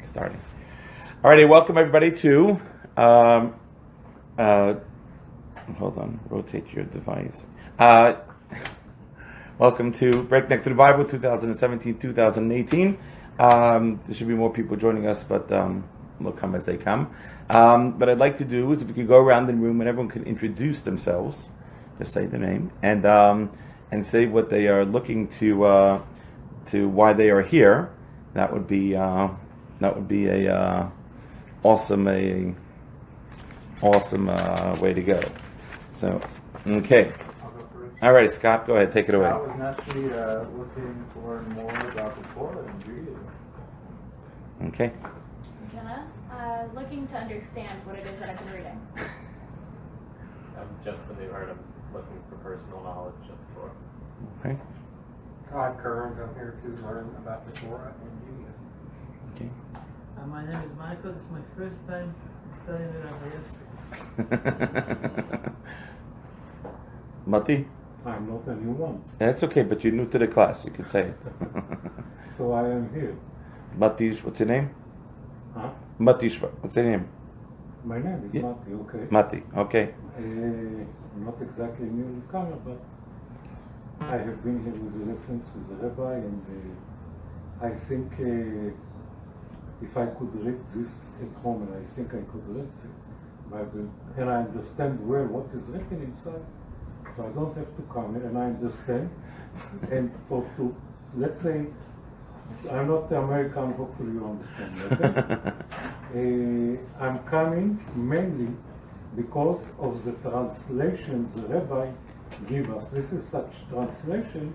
Starting. Alrighty, welcome everybody to. Hold on, rotate your device. Welcome to Breakneck to the Bible, 2017-2018. There should be more people joining us, but they'll come as they come. What I'd like to do is if we could go around the room and everyone could introduce themselves, just say their name and say what they are looking to why they are here. That would be a awesome way to go. So, okay. All right, Scott, go ahead, take it away. I was naturally looking to learn more about the Torah and Judaism. Okay. Jenna, looking to understand what it is that I've been reading. I'm Justin Newhart. I'm looking for personal knowledge of the Torah. Okay. Todd Curran, I'm here to learn about the Torah and Judaism. Okay. My name is Michael. It's my first time studying with Rabbi. Mati? I'm not a new one. That's okay, but you're new to the class. You can say it. So I am here. Matish, what's your name? Huh? Matish, what's your name? My name is Mati, okay. Mati, okay. I'm not exactly a newcomer, but I have been here with the lessons with the Rabbi, and I think if I could read this at home, and I think I could read the Bible, and I understand well what is written inside, so I don't have to come here, and I understand. And let's say, I'm not American, hopefully you understand, okay? I'm coming mainly because of the translations the Rabbi give us. This is such translation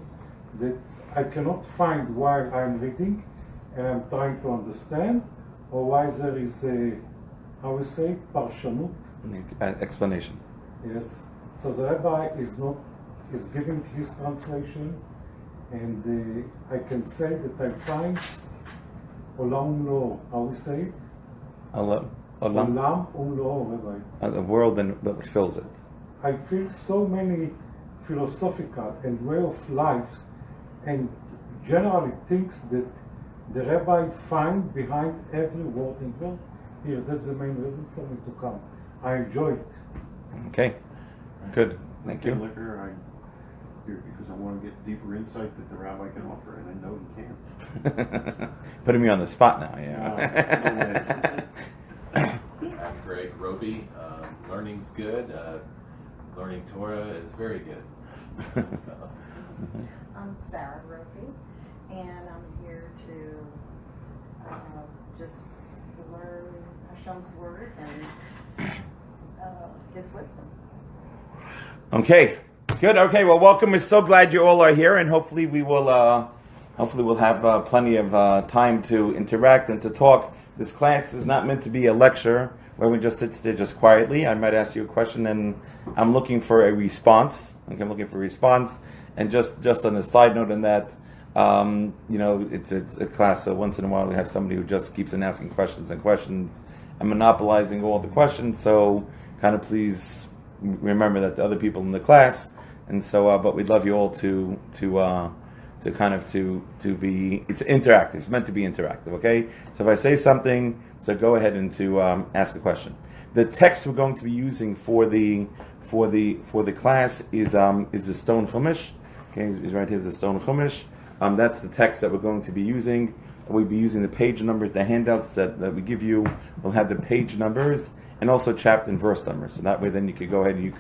that I cannot find while I'm reading and I'm trying to understand, or why there is a, how we say, parshanut? Explanation. Yes. So the Rabbi is giving his translation, and I can say that I find olam umlo, how we say it? Olam Umlo, Rabbi. the world and what fills it. I feel so many philosophical and way of life and generally things that the Rabbi find behind every word in here. Here, that's the main reason for me to come. I enjoy it. Okay, good. Thank you. Liquor, I'm here because I want to get deeper insight that the Rabbi can offer, and I know he can. Putting me on the spot now, yeah. I'm Greg Roby. Learning's good. Learning Torah is very good. So. I'm Sarah Roby, and I'm here to just learn Hashem's word and His wisdom. Okay, good. Okay, well, welcome. We're so glad you all are here, and hopefully we'll have plenty of time to interact and to talk. This class is not meant to be a lecture where we just sit there just quietly. I might ask you a question, and I'm looking for a response. Okay, I'm looking for a response, and just on a side note on that, it's a class. So once in a while we have somebody who just keeps on asking questions and questions and monopolizing all the questions. So kind of please remember that the other people in the class, and so but we'd love you all to be, it's interactive. It's meant to be interactive. Okay, so if I say something, so go ahead and to ask a question. The text we're going to be using for the class is the Stone Chumash. Okay, is right here, the Stone Chumash. That's the text that we're going to be using. We'll be using the page numbers, the handouts that we give you will have the page numbers and also chapter and verse numbers. So that way, then you could go ahead and you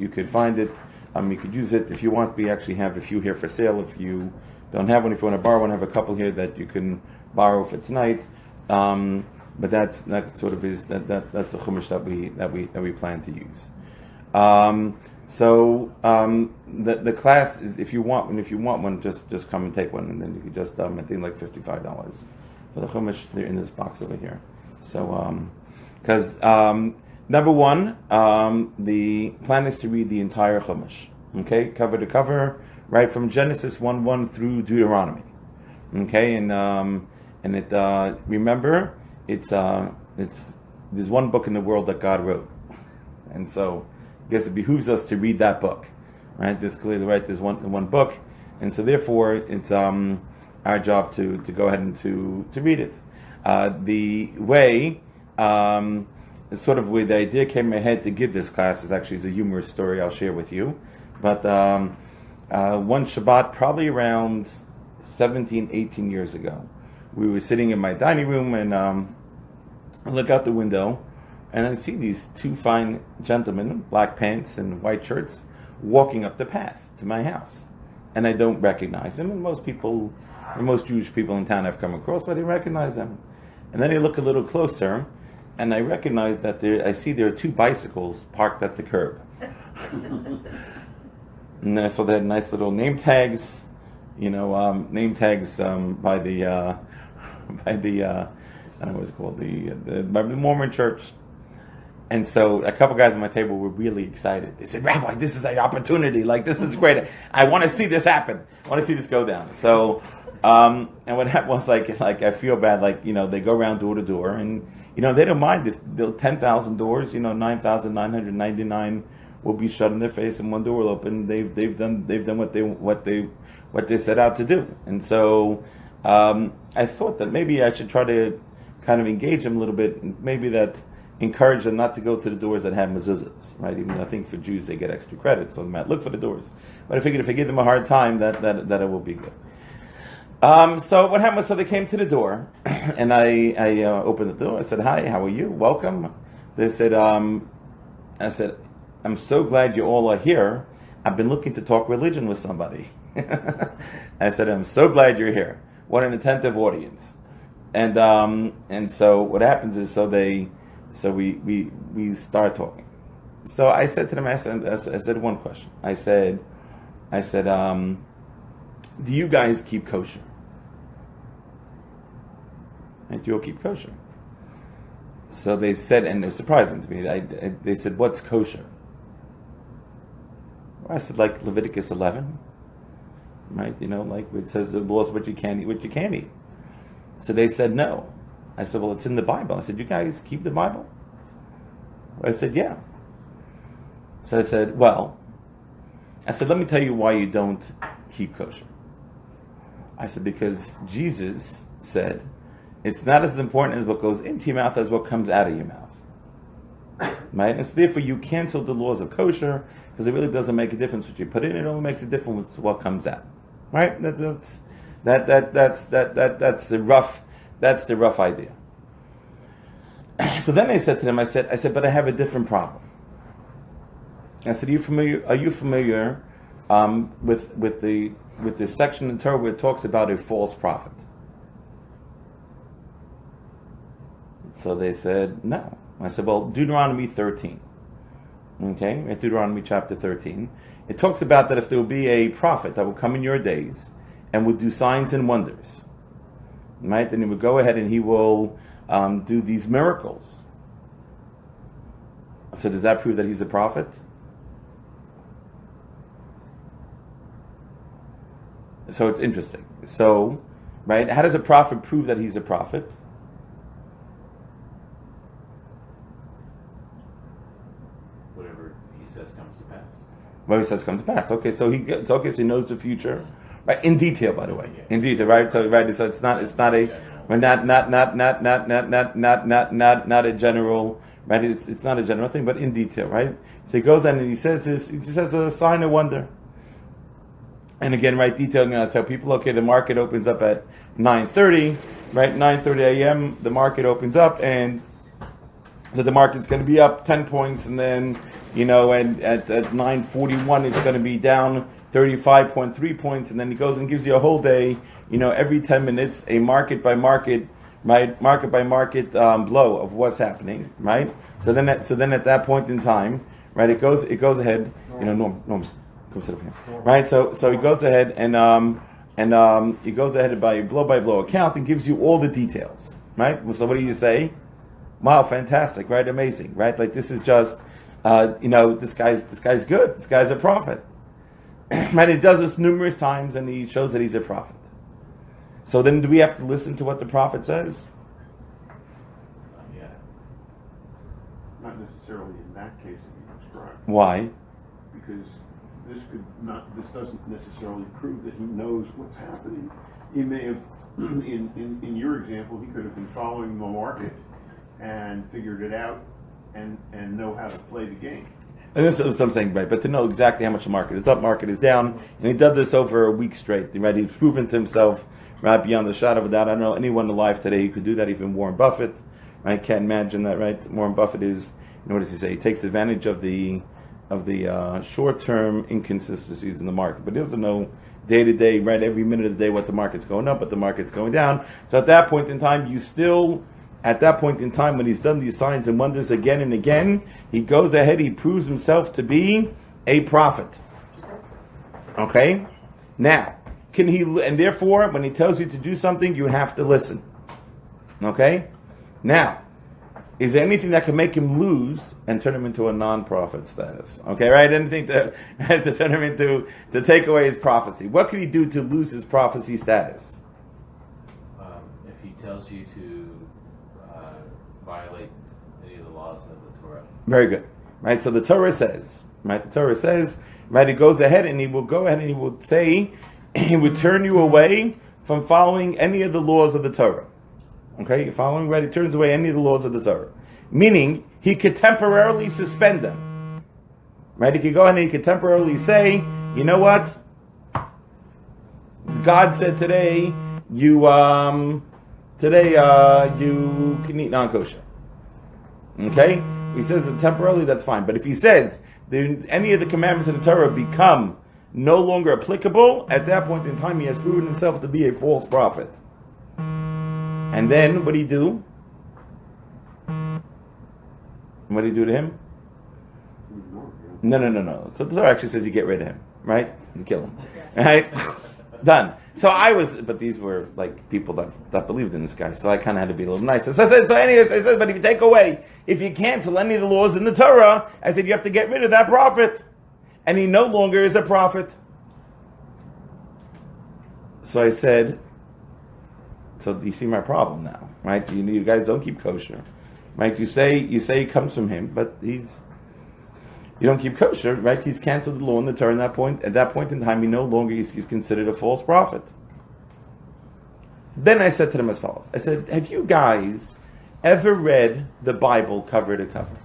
could find it. You could use it if you want. We actually have a few here for sale. If you don't have one, if you want to borrow one, I have a couple here that you can borrow for tonight. But that sort of is that's the chumash that we plan to use. The class is, if you want one, just come and take one, and then you can just I think like $55 for the chumash. They're in this box over here. So because number one, the plan is to read the entire chumash, okay, cover to cover, right from Genesis 1:1 through Deuteronomy, okay, and it remember it's there's one book in the world that God wrote, and so I guess it behooves us to read that book, right? There's clearly right. There's one book, and so therefore it's our job to go ahead and to read it. The way, sort of where the idea came in my head to give this class is actually a humorous story I'll share with you. But one Shabbat, probably around 17, 18 years ago, we were sitting in my dining room, and I look out the window, and I see these two fine gentlemen, black pants and white shirts, walking up the path to my house. And I don't recognize them, and most Jewish people in town I've come across, but I didn't recognize them. And then I look a little closer, and I recognize that I see there are two bicycles parked at the curb. And then I saw they had nice little name tags, by the I don't know what it's called, by the Mormon church. And so a couple guys at my table were really excited. They said, "Rabbi, this is an opportunity. Like, this is great. I want to see this happen. I want to see this go down." So, and what happened was, like I feel bad. Like, they go around door to door, and they don't mind if 10,000 doors. 9,999 will be shut in their face, and one door will open. They've done what they set out to do. And so, I thought that maybe I should try to kind of engage them a little bit, and maybe that encourage them not to go to the doors that have mezuzahs, right? Even though I think for Jews they get extra credit, so they might look for the doors. But I figured if I give them a hard time, that it will be good. So what happened was, so they came to the door, and I opened the door. I said, "Hi, how are you? Welcome." They said, I said, "I'm so glad you all are here. I've been looking to talk religion with somebody." I said, "I'm so glad you're here. What an attentive audience." And so what happens is, so we start talking. So I said to them, I said one question. I said, "Do you guys keep kosher?" And do you all keep kosher? So they said, and it was surprising to me. They said, "What's kosher?" I said, like Leviticus 11, right? Like it says the laws what you can eat, what you can't eat. So they said no. I said, "Well, it's in the Bible." I said, "You guys keep the Bible?" I said, "Yeah." So I said, "Let me tell you why you don't keep kosher." I said, "Because Jesus said, it's not as important as what goes into your mouth as what comes out of your mouth." Right? And so therefore you cancel the laws of kosher, because it really doesn't make a difference what you put in, it only makes a difference with what comes out. Right? That's the rough idea. So then I said to them, I said, "But I have a different problem." I said, Are you familiar with the section in Torah where it talks about a false prophet?" So they said, "No." I said, "Well, Deuteronomy 13. Okay, in Deuteronomy chapter 13, it talks about that if there will be a prophet that will come in your days and will do signs and wonders, right? Then he will go ahead and he will do these miracles. So does that prove that he's a prophet?" So it's interesting. So, right, how does a prophet prove that he's a prophet? Whatever he says comes to pass. What he says comes to pass. Okay, so he knows the future, right? In detail, by the way, in detail, right? So it's not a general, right? It's not a general thing, but in detail, right? So he goes in and he says a sign of wonder. And again, right, detailing I tell people, okay, the market opens up at 9:30, right? 9:30 a.m. the market opens up, and so the market's going to be up 10 points, and then and at 9:41 it's going to be down 35.3 points, and then he goes and gives you a whole day, every 10 minutes, a market by market, right? Market by market blow of what's happening, right? So then at that point in time, right, it goes ahead, Norm. Come sit up here. Right, so he goes ahead and he goes ahead by blow account and gives you all the details, right? So what do you say? Wow, fantastic, right? Amazing, right? Like this is just, this guy's good. This guy's a prophet, right? He does this numerous times and he shows that he's a prophet. So then, do we have to listen to what the prophet says? Yeah. Not necessarily in that case that you described. Why? Because this doesn't necessarily prove that he knows what's happening. He may have, in your example, he could have been following the market and figured it out and know how to play the game. And this is what I'm saying, right? But to know exactly how much the market is up, market is down, and he does this over a week straight, right? He's proven to himself, right, beyond the shadow of a doubt. I don't know anyone alive today who could do that, even Warren Buffett, right? Can't imagine that, right? Warren Buffett is, what does he say? He takes advantage of the short-term inconsistencies in the market, but he doesn't know day to day, right? Every minute of the day, what the market's going up, what the market's going down. So at that point in time, when he's done these signs and wonders again and again, he goes ahead, he proves himself to be a prophet. Okay? Now, and therefore, when he tells you to do something, you have to listen. Okay? Now, is there anything that can make him lose and turn him into a non-prophet status? Okay, right? Anything to turn him into, to take away his prophecy. What can he do to lose his prophecy status? If he tells you to violate any of the laws of the Torah. Very good. Right? So the Torah says, right? The Torah says, right? He goes ahead and he will go ahead and he will say, he would turn you away from following any of the laws of the Torah. Okay? You're following, right? He turns away any of the laws of the Torah. Meaning, he could temporarily suspend them. Right? He could go ahead and he could temporarily say, you know what? God said today, you can eat non-kosher. Okay? He says that temporarily, that's fine. But if he says any of the commandments of the Torah become no longer applicable, at that point in time, he has proven himself to be a false prophet. And then, what do you do? What do you do to him? No. So the Torah actually says you get rid of him, right? You kill him. Right? Done. So but these were like people that believed in this guy, so I kind of had to be a little nicer. So I said, but if you take away, if you cancel any of the laws in the Torah, I said you have to get rid of that prophet. And he no longer is a prophet. So I said, so you see my problem now, right? You guys don't keep kosher, right? You say it comes from him, but you don't keep kosher, right? He's canceled the law in the Torah. At that point in time, he no longer he's considered a false prophet. Then I said to them as follows: I said, have you guys ever read the Bible cover to cover?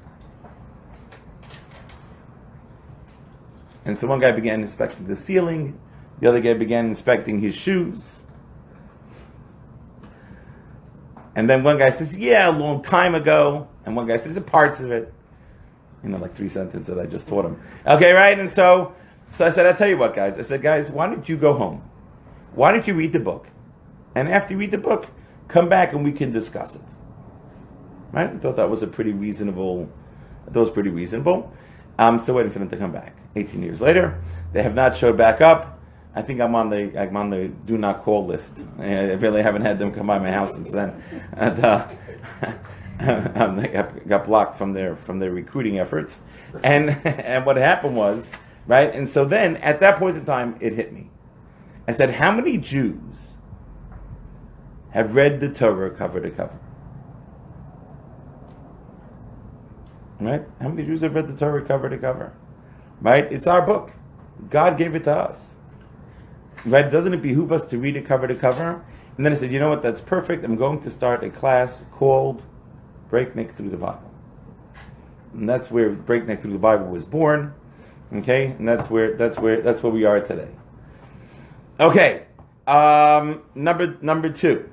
And so one guy began inspecting the ceiling, the other guy began inspecting his shoes. And then one guy says, yeah, a long time ago. And one guy says, parts of it. Like 3 sentences that I just taught him. Okay, right? And so I said, I'll tell you what, guys. I said, guys, why don't you go home? Why don't you read the book? And after you read the book, come back and we can discuss it. Right? I thought that was pretty reasonable. So waiting for them to come back. 18 years later, they have not showed back up. I think I'm on the do not call list. I really haven't had them come by my house since then. And, I got blocked from their recruiting efforts. And what happened was, right? And so then, at that point in time, it hit me. I said, how many Jews have read the Torah cover to cover? Right? How many Jews have read the Torah cover to cover? Right? It's our book. God gave it to us. Right? Doesn't it behoove us to read it cover to cover? And then I said, you know what? That's perfect. I'm going to start a class called Breakneck Through the Bible. And that's where Breakneck Through the Bible was born. Okay? And that's where we are today. Okay. Number 2.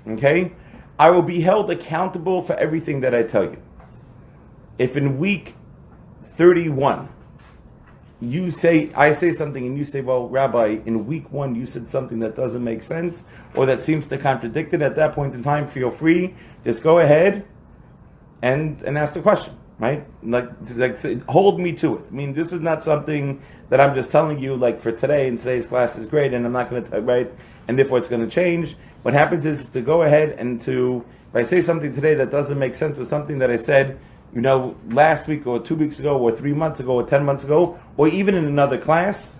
Okay? I will be held accountable for everything that I tell you. If in week 31 I say something and you say, well, Rabbi, in week 1 you said something that doesn't make sense or that seems to contradict it, at that point in time, feel free, just go ahead and ask the question, right? Like hold me to it. I mean, this is not something that I'm just telling you like for today, and today's class is great and I'm not going to, right? And therefore it's going to change. What happens is to go ahead and if I say something today that doesn't make sense with something that I said, last week or 2 weeks ago or 3 months ago or 10 months ago, or even in another class,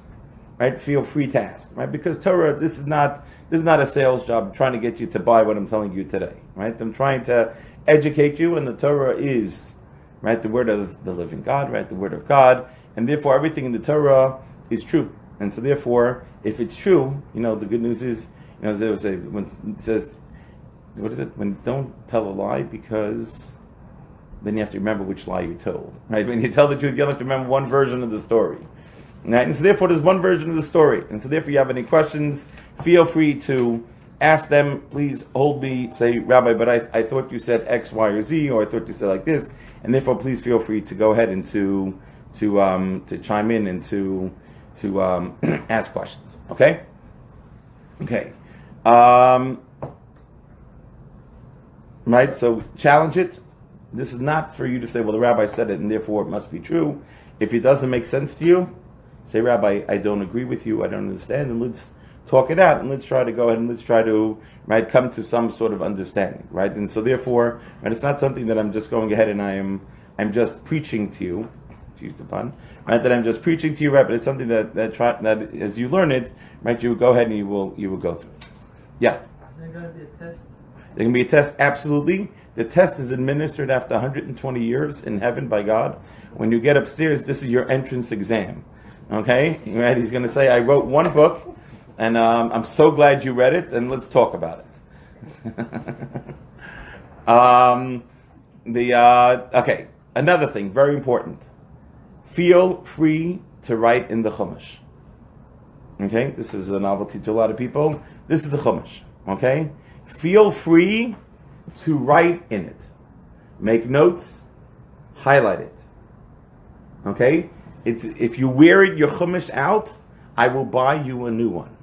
right? Feel free to ask, right? Because Torah, this is not a sales job. I'm trying to get you to buy what I'm telling you today, right? I'm trying to educate you, and the Torah is, right, the word of the living God, right? The word of God, and therefore everything in the Torah is true. And so therefore, if it's true, the good news is there was when it says, what is it? When don't tell a lie, because then you have to remember which lie you told. Right? When you tell the truth, you only have to remember one version of the story. Right? And so therefore there's one version of the story. And so therefore you have any questions, feel free to ask them. Please hold me, say, Rabbi, but I thought you said X, Y, or Z, or I thought you said like this. And therefore please feel free to go ahead and to chime in and to ask questions. Okay? Okay. Right? So challenge it. This is not for you to say, well, the rabbi said it and therefore it must be true. If it doesn't make sense to you, say, Rabbi, I don't agree with you, I don't understand, and let's talk it out, and let's try to go ahead and let's try to, right, come to some sort of understanding, right? And so therefore, right, it's not something that I'm just going ahead and I'm just preaching to you, excuse the pun, right, that I'm just preaching to you, right, but it's something that as you learn it, right, you will go ahead and you will go through. Yeah? Is there going to be a test? There can be a test, absolutely. The test is administered after 120 years in heaven by God. When you get upstairs, this is your entrance exam. Okay? Right? He's going to say, I wrote one book, and I'm so glad you read it, and let's talk about it. Okay, another thing, very important. Feel free to write in the Chumash. Okay? This is a novelty to a lot of people. This is the Chumash. Okay? Feel free to write in it. Make notes, highlight it. Okay? It's if you wear it, your chumash out, I will buy you a new one.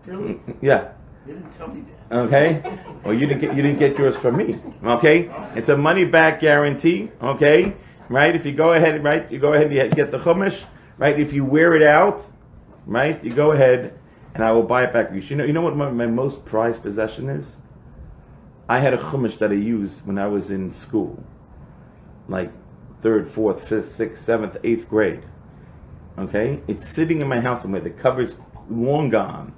Really? Yeah. You didn't tell me that. Okay? Well, you didn't get yours from me. Okay? It's a money back guarantee. Okay? Right? If you go ahead, right, you go ahead and get the chumash, right? If you wear it out, right, you go ahead and I will buy it back. You know what my most prized possession is? I had a chumash that I used when I was in school, like 3rd, 4th, 5th, 6th, 7th, 8th grade. Okay, it's sitting in my house somewhere. The cover's long gone.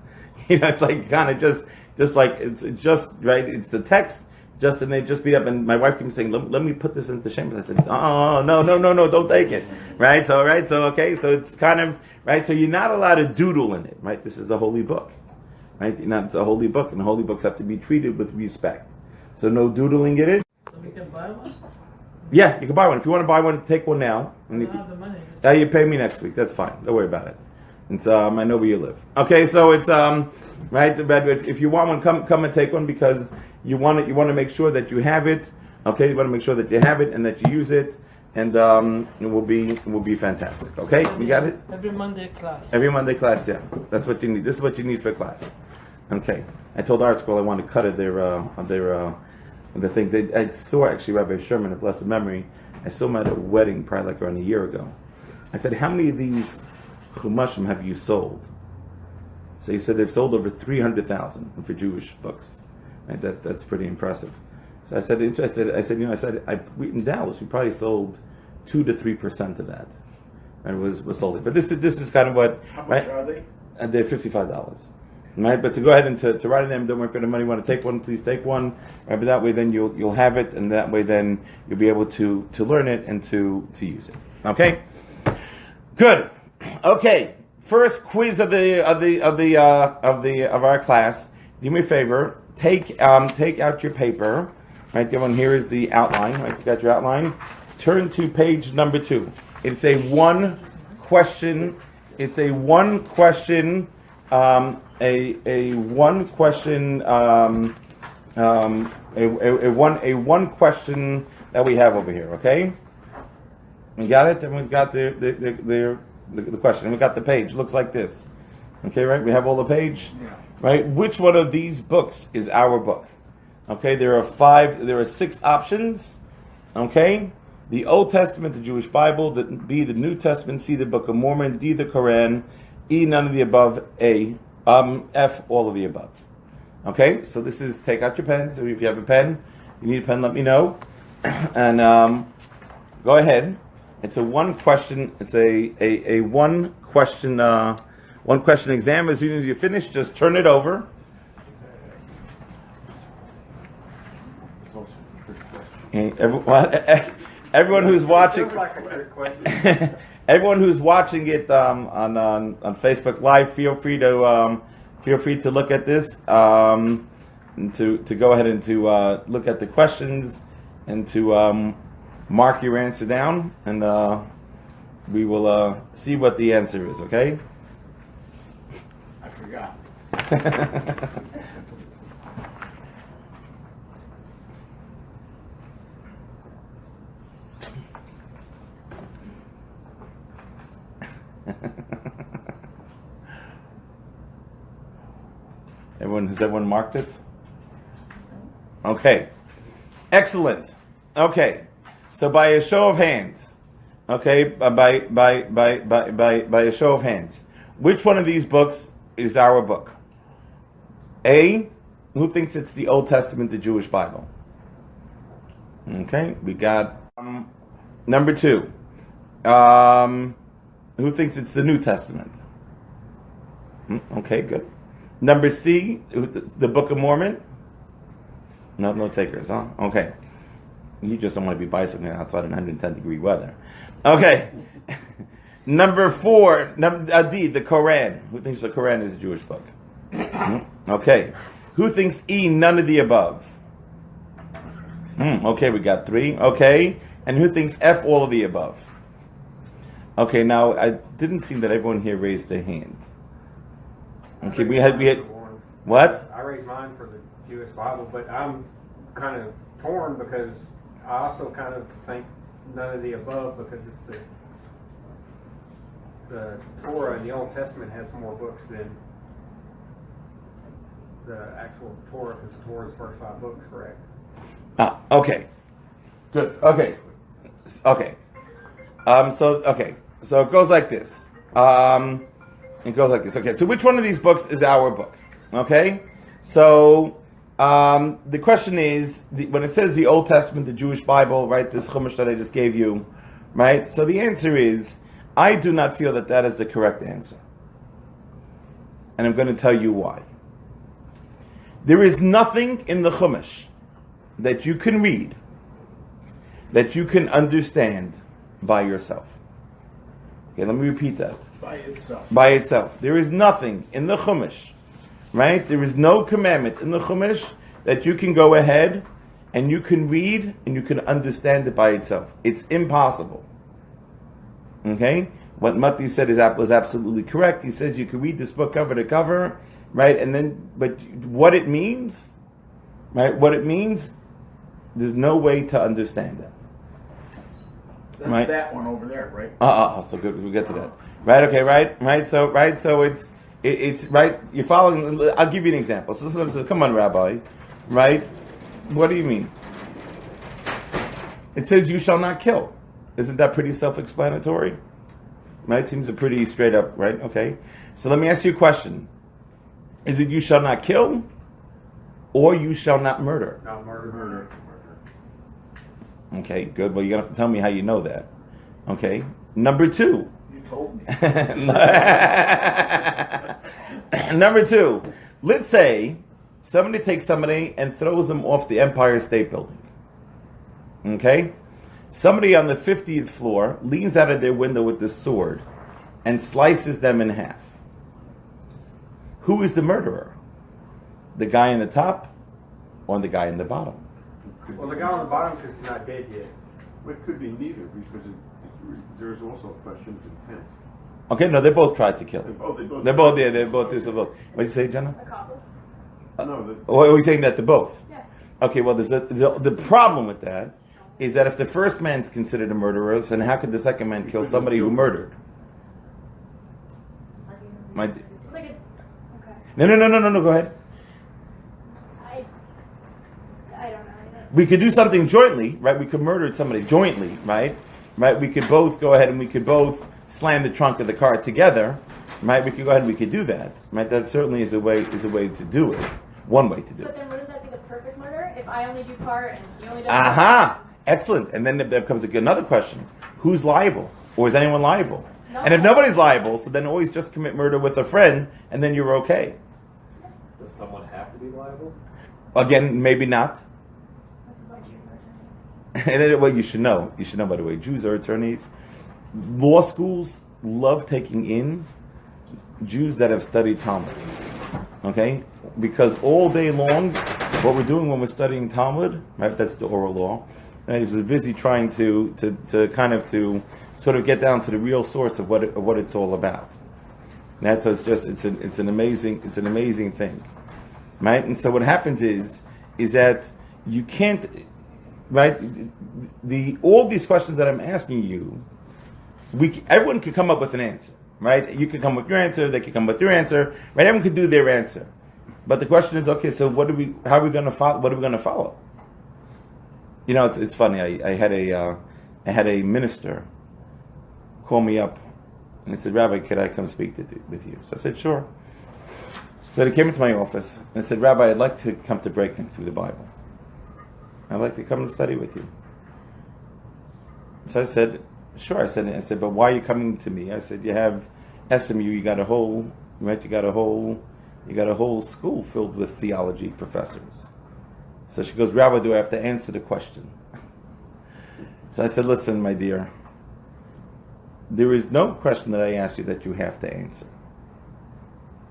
It's like kind of just like it's just right. It's the text. Just and they just beat up. And my wife keeps saying, "Let me put this into chambers." I said, "Oh no, don't take it." Right. So okay. So it's kind of right. So you're not allowed to doodle in it. Right. This is a holy book. Right. It's a holy book, and holy books have to be treated with respect. So no doodling in it. So we can buy one? Yeah, you can buy one. If you want to buy one, take one now. And I don't have the money. now you pay me next week. That's fine. Don't worry about it. It's I know where you live. Okay, so it's right. If you want one, come and take one because you want it. You want to make sure that you have it. Okay, you want to make sure that you have it and that you use it, and it will be fantastic. Okay, you got it. Every Monday class. Every Monday class, yeah. That's what you need. This is what you need for class. Okay. I told art school I want to cut it the things. I saw actually Rabbi Sherman, of blessed memory. I saw him at a wedding probably like around a year ago. I said, how many of these chumashim have you sold? So he said they've sold over 300,000 for Jewish books. Right? That's pretty impressive. So I said, in Dallas we probably sold 2 to 3% of that. And was sold it. But this is kind of what. How much right? are they? They're $55. Right, but to go ahead and to write in them, don't worry for the money. You want to take one, please take one. Right, but that way, then you'll have it, and that way, then you'll be able to learn it and to use it. Okay, good. Okay, first quiz of our class. Do me a favor. Take out your paper. Right, everyone. Here is the outline. Right, you got your outline. Turn to page number 2. It's a one question. It's a one question. A one question that we have over here. Okay, we got it. Everyone's got the question. We got the page. Looks like this. Okay, right. We have all the page. Right. Which one of these books is our book? Okay. There are 6 options. Okay. The Old Testament, the Jewish Bible. B, the New Testament. C, the Book of Mormon. D, the Quran. E, none of the above. A, F, all of the above. Okay, so this is, take out your pen. So if you have a pen, you need a pen, let me know. And go ahead. It's a one question. It's a one question exam. As soon as you finish, just turn it over. Everyone who's watching. Like a trick question. Everyone who's watching it on Facebook Live, feel free to feel free to look at this, and to go ahead and to look at the questions and to mark your answer down, and we will see what the answer is. Okay. I forgot. Has everyone marked it? Okay. Excellent. Okay. So by a show of hands, okay, by a show of hands, which one of these books is our book? A, who thinks it's the Old Testament, the Jewish Bible? Okay, we got number 2. Who thinks it's the New Testament? Okay, good. Number C, the Book of Mormon? No takers, huh? Okay. You just don't want to be bicycling outside in 110-degree weather. Okay. Number 4, D, the Quran. Who thinks the Quran is a Jewish book? Okay. Who thinks E, none of the above? Okay, we got 3. Okay. And who thinks F, all of the above? Okay, now I didn't see that everyone here raised their hand. Okay, we had what? I raised mine for the Jewish Bible, but I'm kind of torn because I also kind of think none of the above, because it's the Torah in the Old Testament has more books than the actual Torah, because the Torah is the first 5 books, correct? Okay. Good. Okay. So it goes like this. Okay, so which one of these books is our book? Okay? So the question is, when it says the Old Testament, the Jewish Bible, right, this Chumash that I just gave you, right? So the answer is, I do not feel that that is the correct answer. And I'm going to tell you why. There is nothing in the Chumash that you can read, that you can understand by yourself. Okay, let me repeat that. By itself. There is nothing in the Chumash, right? There is no commandment in the Chumash that you can go ahead and you can read and you can understand it by itself. It's impossible. Okay? What Mati said was absolutely correct. He says you can read this book cover to cover, right? And then, but what it means, right? What it means, there's no way to understand that. That's right? That one over there, right? So good. We'll get to that. Right. Okay. Right. So it's right. You're following. I'll give you an example. So someone says, "Come on, Rabbi." Right? What do you mean? It says, "You shall not kill." Isn't that pretty self-explanatory? Right? Seems a pretty straight up. Right? Okay. So let me ask you a question. Is it "you shall not kill" or "you shall not murder"? Not murder. Okay. Good. Well, you're gonna have to tell me how you know that. Okay. Number 2. Told me. Number 2, let's say somebody takes somebody and throws them off the Empire State Building. Okay? Somebody on the 50th floor leans out of their window with the sword and slices them in half. Who is the murderer? The guy in the top or the guy in the bottom? Well, the guy on the bottom, because he's not dead yet. It could be neither, because there's also a question of intent. Okay, no, they both tried to kill him. They're both. What did you say, Jenna? Accomplice. Or are we saying that they're both? Yeah. Okay, well, the problem with that is that if the first man's considered a murderer, then how could the second man kill somebody who murdered? It's like a, okay. No, go ahead. I don't know. We could do something jointly, right? We could murder somebody jointly, right? Right? We could both go ahead and we could both slam the trunk of the car together, right? We could go ahead and we could do that, right? That certainly is a way to do it. One way to do it. But then wouldn't that be the perfect murder? If I only do part and he only does Aha! Excellent. And then there comes another question. Who's liable? Or is anyone liable? No. And if nobody's liable, so then always just commit murder with a friend, and then you're okay. Does someone have to be liable? Again, maybe not. That's about you, And then, well, you should know. You should know, by the way, Jews are attorneys. Law schools love taking in Jews that have studied Talmud. Okay? Because all day long, what we're doing when we're studying Talmud, right, that's the oral law, right, is we're busy trying to kind of to sort of get down to the real source of what it's all about. Right? So it's an amazing thing. Right? And so what happens is that you can't, right, all these questions that I'm asking you, everyone could come up with an answer. Right? You could come with your answer, they could come with their answer, right? Everyone could do their answer. But the question is, okay, so how are we going to follow? What are we going to follow? You know, it's funny. I had a minister call me up and he said, Rabbi, could I come speak with you? So I said, sure. So he came into my office and said, Rabbi, I'd like to come to Breakneck through the Bible. I'd like to come and study with you. So I said, sure. I said, but why are you coming to me? I said, you have SMU. You got a whole school filled with theology professors. So she goes, Rabbi, do I have to answer the question? So I said, listen, my dear, there is no question that I ask you that you have to answer.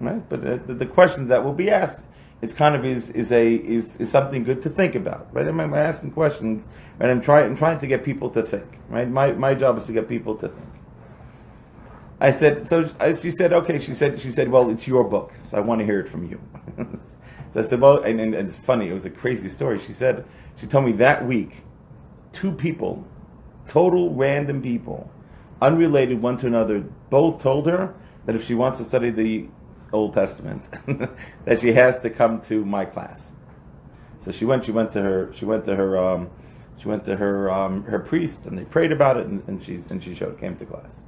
Right? But the questions that will be asked, it's kind of is something good to think about, right? I'm asking questions, right? I'm trying to get people to think, right? My job is to get people to think. I said, she said, okay. She said, well, it's your book, so I want to hear it from you. So I said, well, and it's funny. It was a crazy story. She told me that week, 2 people, total random people, unrelated one to another, both told her that if she wants to study the Old Testament, that she has to come to my class. So she went to her priest, and they prayed about it, and she came to class.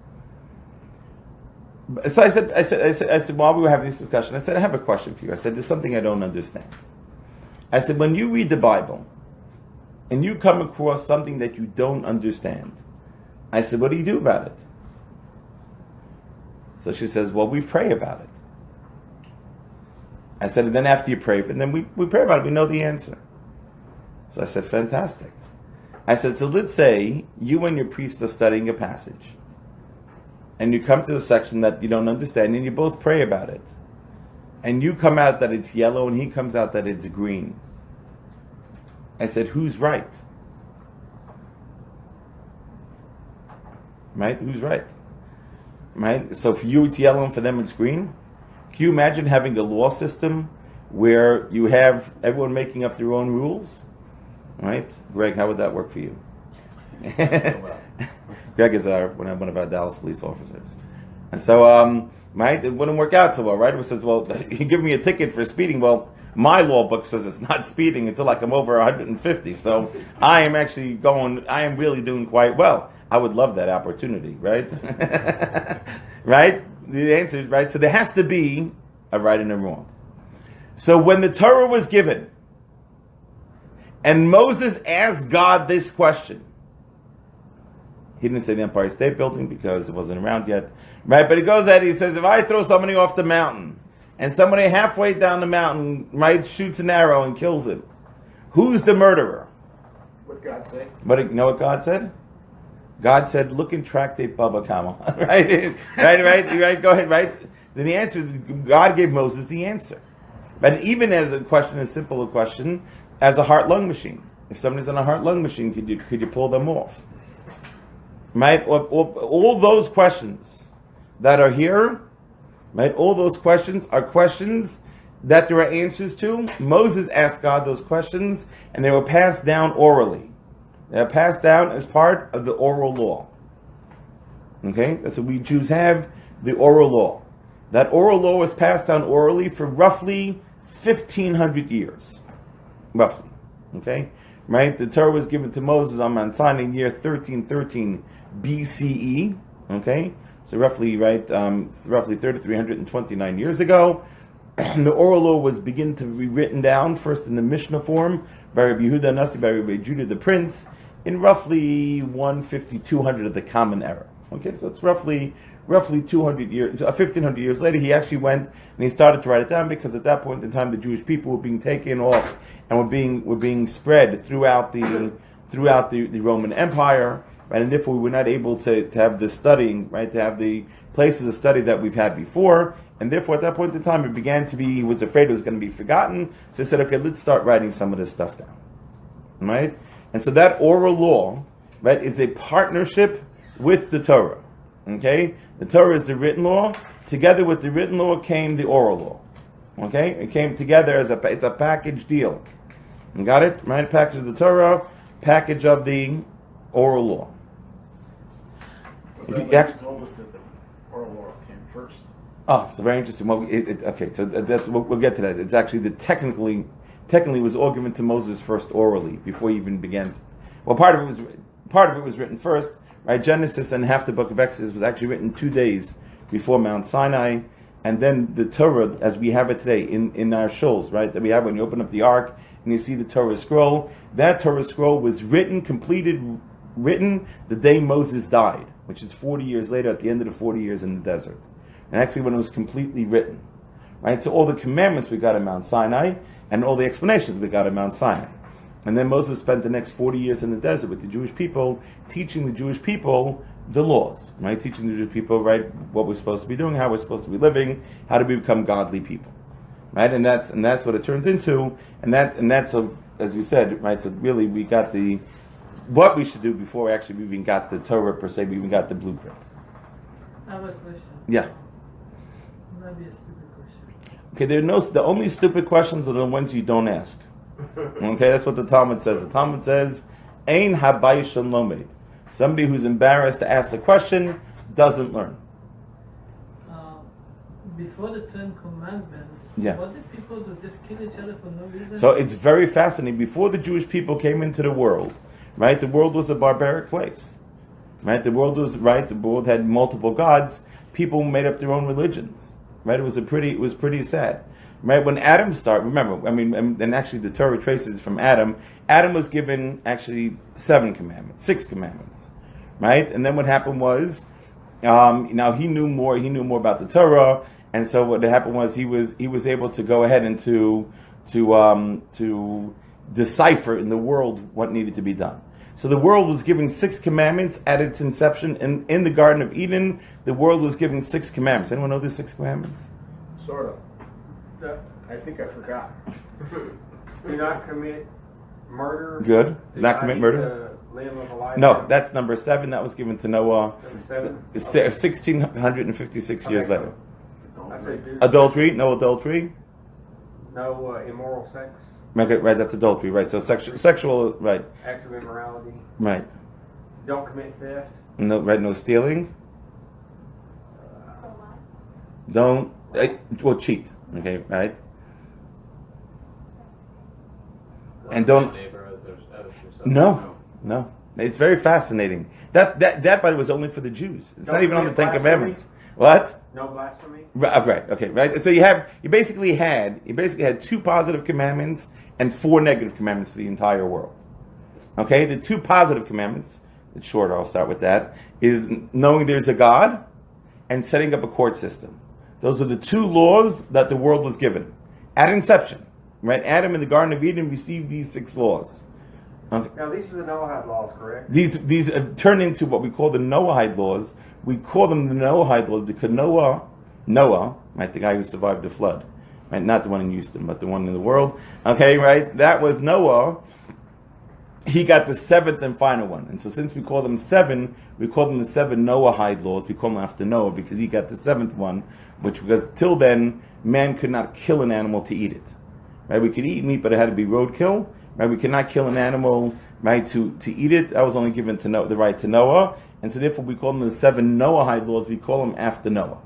So I said, while we were having this discussion, I said, I have a question for you. I said, there's something I don't understand. I said, when you read the Bible, and you come across something that you don't understand, I said, what do you do about it? So she says, well, we pray about it. I said, and then after you pray, and then we pray about it, we know the answer. So I said, fantastic. I said, so let's say you and your priest are studying a passage, and you come to the section that you don't understand, and you both pray about it. And you come out that it's yellow, and he comes out that it's green. I said, who's right? Right? Who's right? Right? So for you it's yellow, and for them it's green? Can you imagine having a law system where you have everyone making up their own rules? Right? Greg, how would that work for you? So well. Greg is one of our Dallas police officers. And so, right, it wouldn't work out so well, right? It says, well, you give me a ticket for speeding. Well, my law book says it's not speeding until like I'm over 150. So I am really doing quite well. I would love that opportunity, right? Right? The answer is right. So there has to be a right and a wrong. So when the Torah was given, and Moses asked God this question, he didn't say the Empire State Building because it wasn't around yet, right? But he goes out, he says, if I throw somebody off the mountain, and somebody halfway down the mountain, right, shoots an arrow and kills him, who's the murderer? What God say? But you know what God said? God said, look in Tractate Baba Kama. Right? Right? Go ahead, right? Then the answer is, God gave Moses the answer. But even as a question, as simple a question, as a heart-lung machine. If somebody's on a heart-lung machine, could you pull them off? Right? Or all those questions that are here, right? All those questions are questions that there are answers to. Moses asked God those questions, and they were passed down orally. They are passed down as part of the oral law. Okay? That's what we Jews have, the oral law. That oral law was passed down orally for roughly 1,500 years. Roughly. Okay? Right? The Torah was given to Moses on Mount Sinai in year 1313 BCE. Okay? So roughly 3,329 years ago. The oral law was beginning to be written down, first in the Mishnah form, by Rabbi Yehuda Nasi, by Rabbi Judah the Prince, in roughly 150, 200 of the Common Era. Okay, so it's roughly 200 years, 1,500 years later, he actually went and he started to write it down, because at that point in time, the Jewish people were being taken off and were being spread throughout the Roman Empire, right? And therefore we were not able to have the studying, right, to have the places of study that we've had before, and therefore at that point in time it began to be, he was afraid it was going to be forgotten, so he said, okay, let's start writing some of this stuff down, right? And so that oral law, right, is a partnership with the Torah, okay? The Torah is the written law, together with the written law came the oral law, okay? It came together as it's a package deal, you got it, right? Package of the Torah, package of the oral law. But you told us that the oral law came first. Oh, so very interesting. Well, okay, so we'll get to that. It's actually technically it was all given to Moses first orally before he even began. Well, part of it was written first, right? Genesis and half the book of Exodus was actually written 2 days before Mount Sinai, and then the Torah, as we have it today in our shuls, right? That we have when you open up the Ark and you see the Torah scroll. That Torah scroll was written the day Moses died, which is 40 years later, at the end of the 40 years in the desert. And actually when it was completely written. Right? So all the commandments we got at Mount Sinai, and all the explanations we got at Mount Sinai. And then Moses spent the next 40 years in the desert with the Jewish people, teaching the Jewish people the laws, right? Teaching the Jewish people, right, what we're supposed to be doing, how we're supposed to be living, how to become godly people. Right? And that's what it turns into, and that's as you said, right, so really we got what we should do before actually we even got the Torah per se, we even got the blueprint. I have a question. Yeah. Maybe a stupid question. Okay, the only stupid questions are the ones you don't ask. Okay, that's what the Talmud says. The Talmud says, Ein habayis lomed. Somebody who's embarrassed to ask a question doesn't learn. Before the Ten Commandments, Yeah. what did people do? Just kill each other for no reason? So it's very fascinating. Before the Jewish people came into the world, right, the world was a barbaric place. Right? The world had multiple gods. People made up their own religions. Right? It was pretty sad. Right? When Adam started, remember, and actually the Torah traces from Adam. Adam was given actually 6 commandments. Right? And then what happened was, now he knew more about the Torah, and so what happened was he was able to go ahead and to decipher in the world what needed to be done. So the world was given 6 commandments at its inception. In the Garden of Eden, the world was given 6 commandments. Anyone know the 6 commandments? Sort of. I think I forgot. Do not commit murder. Good. Do not commit murder. The limb of a life. No, that's number 7. That was given to Noah. Number 7. 1656 years later. I say Adultery. No adultery. No immoral sex. Okay, right. That's adultery. Right. So sexual. Right. Acts of immorality. Right. Don't commit theft. No. Right. No stealing. Don't. Cheat. Okay. Right. And don't. No. It's very fascinating. That by the way was only for the Jews. It's not even on the 10 Commandments. What? No blasphemy. Right. Okay. Right. So you basically had 2 positive commandments and 4 negative commandments for the entire world. Okay. The 2 positive commandments, it's short. I'll start with that. Is knowing there's a God and setting up a court system. Those were the 2 laws that the world was given at inception. Right. Adam in the Garden of Eden received these 6 laws. Okay. Now these are the Noahide laws, correct? These turn into what we call the Noahide laws. We call them the Noahide laws because Noah, right, the guy who survived the flood, right, not the one in Houston, but the one in the world. Okay, right, that was Noah. He got the 7th and final one, and so since we call them 7, we call them the 7 Noahide laws. We call them after Noah because he got the 7th one, because till then man could not kill an animal to eat it. Right, we could eat meat, but it had to be roadkill. Right, we cannot kill an animal, right, to eat it. That was only given to the right to Noah, and so therefore we call them the 7 Noahide laws. We call them after Noah,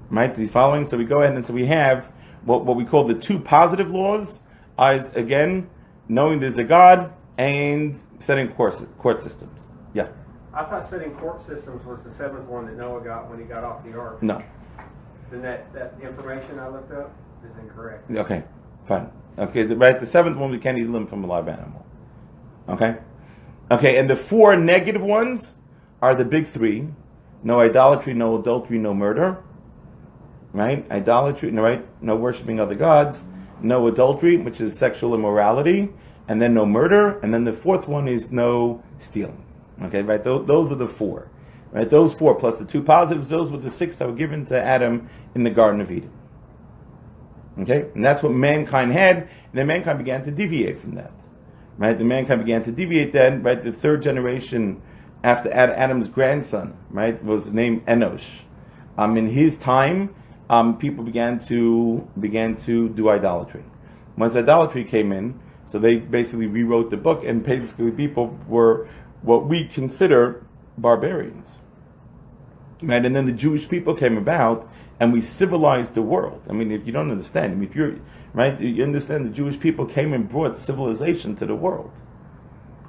right? The following. So we go ahead and so we have what we call the 2 positive laws. Is again knowing there's a God and setting court systems. Yeah. I thought setting court systems was the 7th one that Noah got when he got off the ark. No. Then that information I looked up is incorrect. Okay. Fine. Okay, the 7th one we can't eat a limb from a live animal. Okay? Okay, and the 4 negative ones are the big 3. No idolatry, no adultery, no murder. Right? Idolatry, right? No worshiping other gods. No adultery, which is sexual immorality. And then no murder. And then the 4th one is no stealing. Okay, right? Those are the four. Right? Those four plus the two positives, those were the six that were given to Adam in the Garden of Eden. Okay? And that's what mankind had, and then mankind began to deviate from that. Right? The mankind began to deviate then, right? The third generation after Adam's grandson, right, was named Enosh. In his time, people began to do idolatry. Once idolatry came in, so they basically rewrote the book, and basically people were what we consider barbarians. Right? And then the Jewish people came about, and we civilized the world. I mean, if you don't understand, I mean, if you're right, you understand the Jewish people came and brought civilization to the world.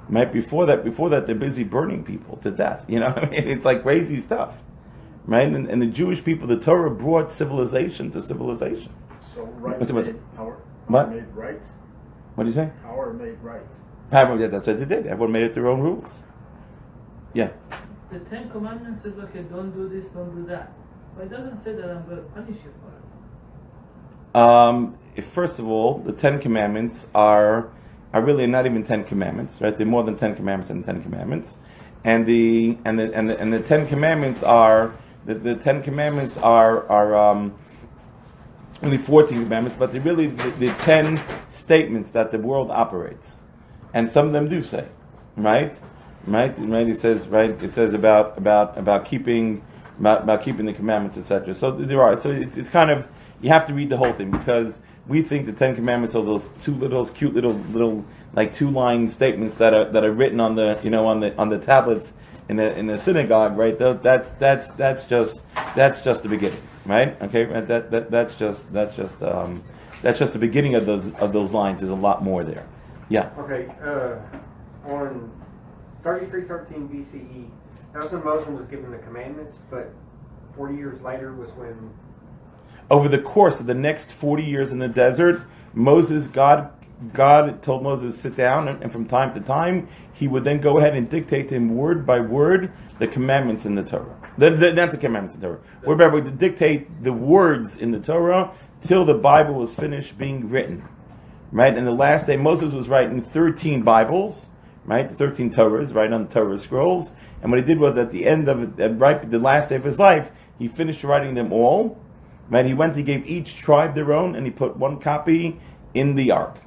Right? Before that, they're busy burning people to death. You know, I mean, it's like crazy stuff. Right? And the Jewish people, the Torah brought civilization to civilization. So right What's- power what? made right. What do you say? Power made right. Yeah, that's what they did. Everyone made it their own rules. Yeah. The Ten Commandments says, okay, don't do this, don't do that. But it doesn't say that I'm going to punish you for it. First of all, the Ten Commandments are really not even 10 commandments, right? They're more than 10 commandments and 10 commandments, and the 10 commandments are the 10 commandments are only 14 commandments, but they're really the 10 statements that the world operates, and some of them do say, right. It says about keeping the commandments, etc. So there are. So it's kind of, you have to read the whole thing, because we think the 10 commandments are those cute little like 2-line statements that are written on the tablets in the synagogue, right? That's just the beginning, right? Okay, right? That's just the beginning of those lines. There's a lot more there. Yeah. Okay, on 3313 BCE, that was when Moses was given the commandments, but 40 years later was when... Over the course of the next 40 years in the desert, God told Moses, sit down, and from time to time, he would then go ahead and dictate to him word by word the commandments in the Torah. Not the commandments in the Torah. Word by word, dictate the words in the Torah till the Bible was finished being written. Right? And the last day, Moses was writing 13 Bibles, right? 13 Torahs, right, on Torah scrolls. And what he did was, at the end of it, right, the last day of his life, he finished writing them all. Right? He went, he gave each tribe their own, and he put one copy in the ark.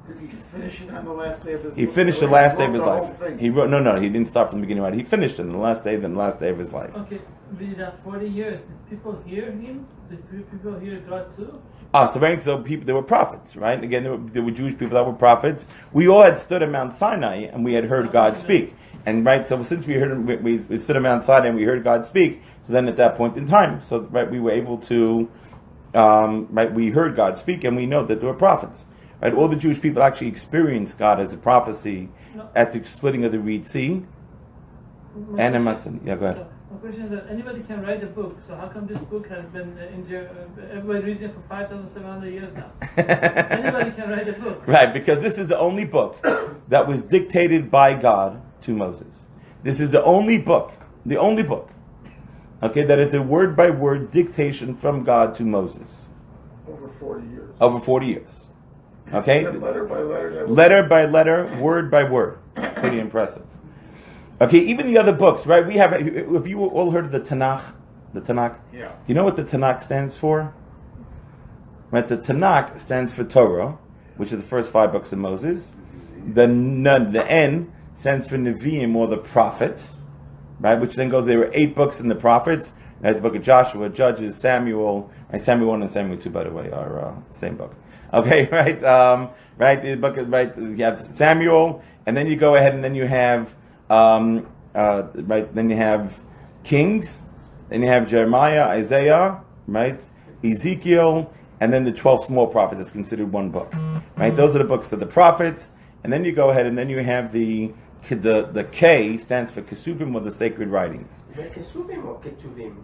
Did he finish it on the last day of his life? He finished the last day of his The whole life. thing. He wrote, no, he didn't start from the beginning, right? He finished it on the last day of his life. Okay, with that 40 years, did people hear him? Did people hear God too? So people, there were prophets, right? Again, there were Jewish people that were prophets. We all had stood at Mount Sinai, and we had heard God speak. And right, so since we heard him, we stood at Mount Sinai and we heard God speak. So then, at that point in time, so right, we were able to, we heard God speak, and we know that there were prophets. Right, all the Jewish people actually experienced God as a prophecy at the splitting of the Red Sea. And in Mount Sinai. Yeah, go ahead. My question is that anybody can write a book, so how come this book has been everybody reads it for 5,700 years now? Anybody can write a book. Right, because this is the only book that was dictated by God to Moses. This is the only book, okay, that is a word-by-word dictation from God to Moses. Over 40 years. Over 40 years. Okay? And letter by letter. Letter by letter, word by word. Pretty impressive. Okay, even the other books, right? We have, if you all heard of the Tanakh? Yeah. You know what the Tanakh stands for? Right, the Tanakh stands for Torah, which are the first 5 books of Moses. The N stands for Nevi'im, or the prophets, right? Which then goes, there were 8 books in the prophets. Right, the book of Joshua, Judges, Samuel, right? Samuel 1 and Samuel 2, by the way, are same book. Okay, right? Right, the book of, right, you have Samuel, and then you go ahead and then you have right, then you have Kings, then you have Jeremiah, Isaiah, right, Ezekiel, and then the 12 small prophets. That's considered one book, right? Those are the books of the prophets, and then you go ahead and then you have the K stands for Kesuvim, or the sacred writings. Is it Kesuvim or Ketuvim?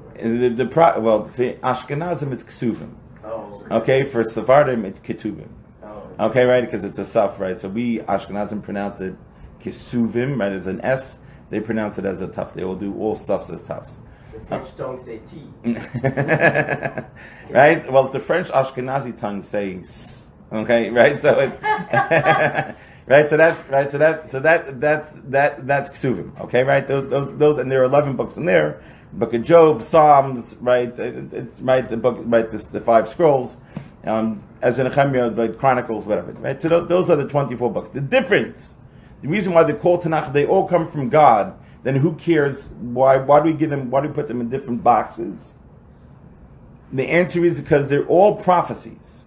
For Ashkenazim it's Kesuvim. Oh. Okay, for Sephardim it's Ketuvim. Oh. Okay, right, because it's a Saf, right? So we Ashkenazim pronounce it Kesuvim, right, as an S. They pronounce it as a Tuf. They will do all stuffs as Tufs. The French tongue say T. Right? Well, the French Ashkenazi tongue say S. Okay, right? So it's right? So that's ksuvim. Okay, right? Those, and there are 11 books in there. Book of Job, Psalms, right? It's right the book, right? The 5 scrolls, Ezra, Nehemiah, right? Chronicles, whatever. Right? So those are the 24 books. The difference, the reason why they're called Tanakh, they all come from God. Then who cares? Why do we give them? Why do we put them in different boxes? The answer is because they're all prophecies,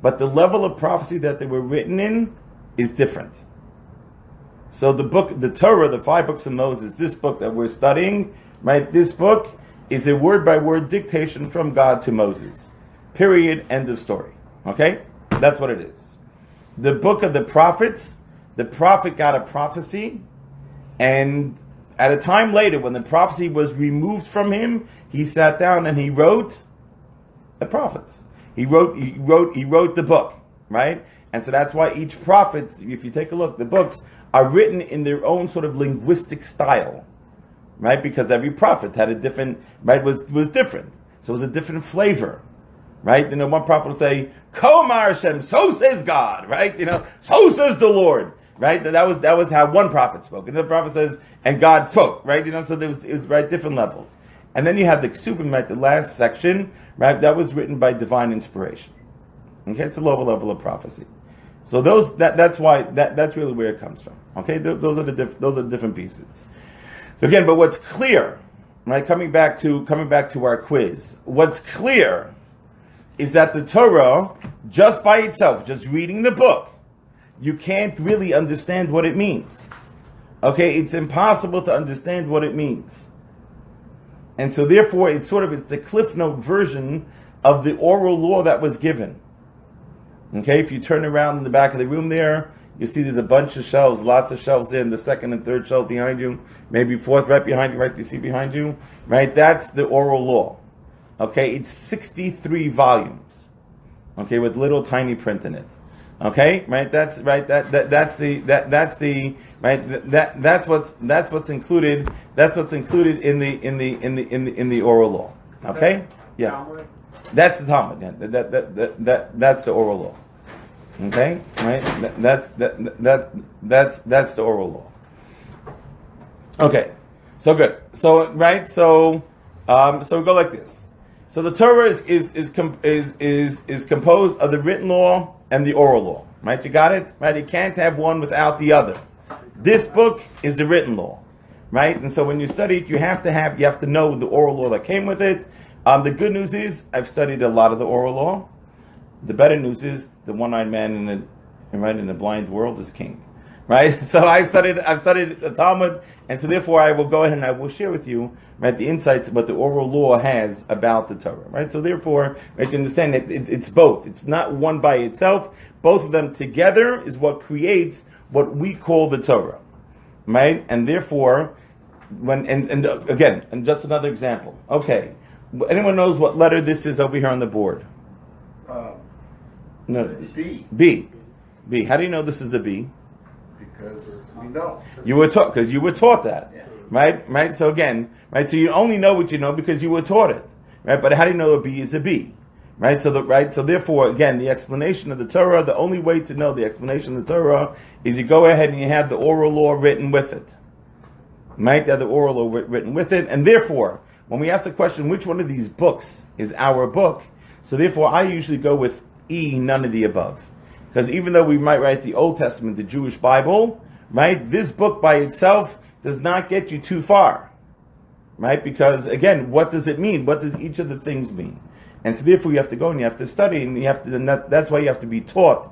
but the level of prophecy that they were written in is different. So the book, the Torah, the 5 books of Moses, this book that we're studying, right? This book is a word-by-word dictation from God to Moses. Period. End of story. Okay? That's what it is. The book of the prophets, the prophet got a prophecy, and at a time later, when the prophecy was removed from him, he sat down and he wrote the prophets. He wrote the book, right? And so that's why each prophet, if you take a look, the books are written in their own sort of linguistic style, right? Because every prophet had a different, right, was different. So it was a different flavor, right? You know, one prophet would say, Komar Hashem, so says God, right? You know, so says the Lord, right? That was how one prophet spoke. Another prophet says, and God spoke, right? You know, so it was right, different levels. And then you have the Ksubim, right, the last section, right? That was written by divine inspiration. Okay, it's a lower level of prophecy. So that's really where it comes from. Okay, those are the different pieces. So again, but what's clear, right? Coming back to our quiz, what's clear is that the Torah, just by itself, just reading the book, you can't really understand what it means. Okay, it's impossible to understand what it means. And so therefore, it's the Cliff Note version of the oral law that was given. Okay, if you turn around in the back of the room there, you see there's a bunch of shelves, lots of shelves there, in the second and third shelf behind you, maybe fourth right behind you, right? You see behind you, right? That's the oral law. Okay, it's 63 volumes. Okay, with little tiny print in it. Okay, right? That's right. That's what's included. That's what's included in the oral law. Okay, yeah. Talmud? That's the Talmud. Yeah. That's the oral law. Okay, right? That's the oral law. Okay, so good. So right. So we go like this. So the Torah is composed of the written law and the oral law. Right? You got it? Right? You can't have one without the other. This book is the written law. Right? And so when you study it, you have to know the oral law that came with it. The good news is I've studied a lot of the oral law. The better news is the one-eyed man in the blind world is king. Right? So I've studied the Talmud, and so therefore I will go ahead and I will share with you, right, the insights what the oral law has about the Torah. Right? So therefore, right, you understand that it's both. It's not one by itself. Both of them together is what creates what we call the Torah. Right? And therefore, again, just another example. Okay. Anyone knows what letter this is over here on the board? No. B. B. How do you know this is a B? Because we know. You were taught that, Yeah. right? So again, right. So you only know what you know because you were taught it, right? But how do you know a B is a B, right? So therefore, again, the explanation of the Torah, the only way to know the explanation of the Torah is you go ahead and you have the oral law written with it, right? You have the oral law written with it, and therefore, when we ask the question, which one of these books is our book? So therefore, I usually go with E, none of the above. Because even though we might write the Old Testament, the Jewish Bible, right, this book by itself does not get you too far, right? Because again, what does it mean? What does each of the things mean? And so therefore, you have to go and you have to study, and that's why you have to be taught.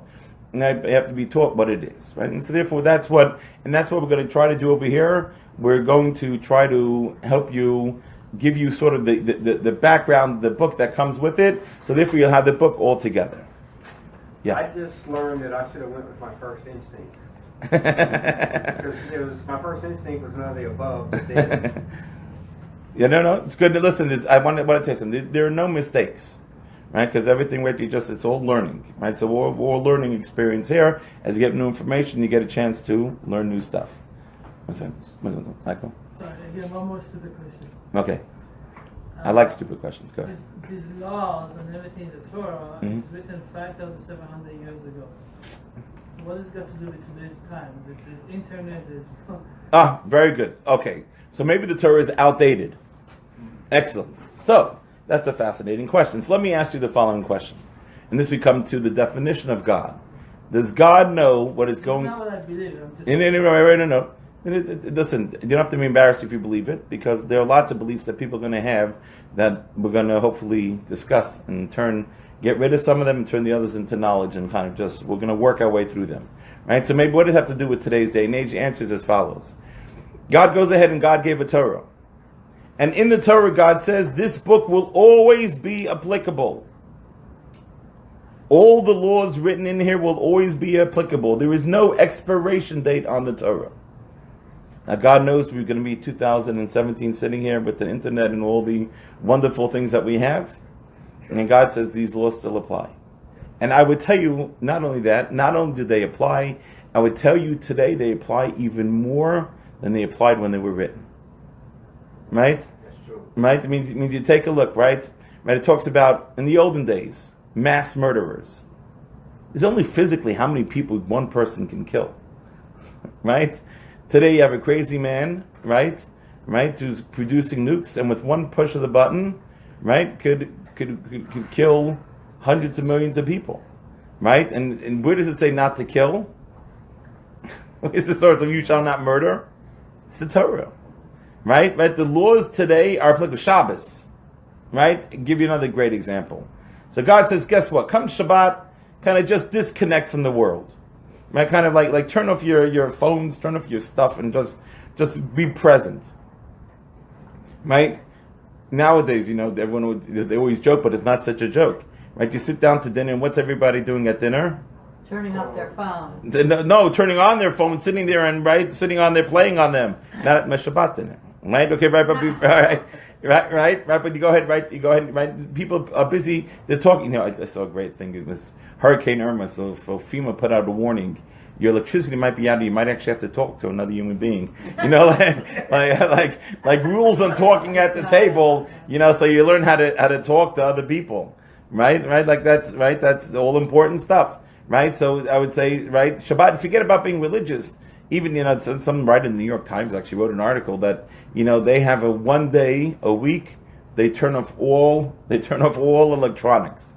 And you have to be taught what it is, right? And so therefore, that's what we're going to try to do over here. We're going to try to help you, give you sort of the background, the book that comes with it. So therefore, you'll have the book all together. Yeah. I just learned that I should have went with my first instinct. Because my first instinct was none of the above. But then, Yeah, no, it's good to listen. I want to tell you something. There are no mistakes, right? Because everything right, it's all learning, right? So we're all learning experience here. As you get new information, you get a chance to learn new stuff. Michael? Sorry, I have one more stupid question. Okay. I like stupid questions. Go ahead. These laws and everything in the Torah Mhm. is written 5,700 years ago. What has got to do with today's time? There's internet, there's... Very good. Okay. So maybe the Torah is outdated. Excellent. So, that's a fascinating question. So let me ask you the following question. And this we come to the definition of God. Does God know what is going... That's not what I believe. I'm just... No. Listen, you don't have to be embarrassed if you believe it, because there are lots of beliefs that people are going to have that we're going to hopefully discuss and get rid of some of them and turn the others into knowledge, and kind of just, we're going to work our way through them. Right? So maybe what does it have to do with today's day and age? The answer is as follows. God goes ahead and God gave a Torah. And in the Torah, God says, this book will always be applicable. All the laws written in here will always be applicable. There is no expiration date on the Torah. Now, God knows we're going to be 2017 sitting here with the internet and all the wonderful things that we have. And God says these laws still apply. And I would tell you, not only that, not only do they apply, I would tell you today they apply even more than they applied when they were written. Right? That's true. Right? It means you take a look, right? Right? It talks about, in the olden days, mass murderers. There's only physically how many people one person can kill. Right? Today you have a crazy man, right? Right? Who's producing nukes, and with one push of the button, right, could kill hundreds of millions of people. Right? And where does it say not to kill? It's the sort of you shall not murder. It's the Torah. Right? The laws today are applicable. Shabbos. Right? I'll give you another great example. So God says, guess what? Come Shabbat, kind of just disconnect from the world. Right? Kind of like turn off your phones, turn off your stuff, and just be present. Right? Nowadays, everyone they always joke, but it's not such a joke. Right? You sit down to dinner, and what's everybody doing at dinner? Turning off their phones. No, turning on their phone, sitting there and sitting on there, playing on them. Not at my Shabbat dinner. Right? Okay, right, but right, but you go ahead, right? People are busy. They're talking. I saw a great thing. It was Hurricane Irma. So FEMA put out a warning. Your electricity might be out. You might actually have to talk to another human being. Like rules on talking at the table. So you learn how to talk to other people. Right. Like that's right. That's all important stuff. Right. So I would say, right, Shabbat. Forget about being religious. Even some writer in the New York Times actually wrote an article that they have a 1 day a week they turn off all electronics,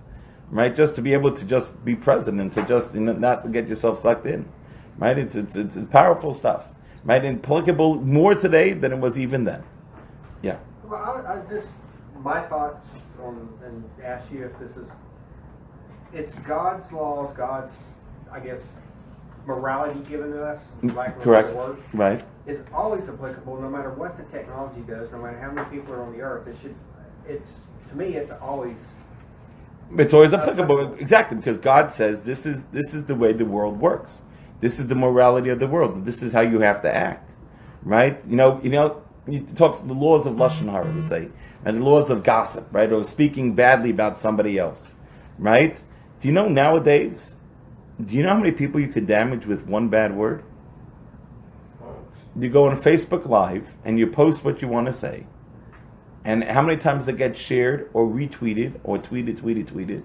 right? Just to be able to just be present and to just not get yourself sucked in, right? It's powerful stuff, right? And applicable more today than it was even then. Yeah. Well, I just my thoughts on and ask you if this is it's God's laws, God's morality given to us, correct, right, is always applicable no matter what the technology does, no matter how many people are on the earth. To me it's always applicable. Exactly, because God says this is the way the world works. This is the morality of the world. This is how you have to act, right? It talks the laws of lashon hara, let's say, and the laws of gossip, right, or speaking badly about somebody else, right? Do you know nowadays? Do you know how many people you could damage with one bad word? You go on Facebook Live and you post what you want to say, and how many times it gets shared or retweeted or tweeted,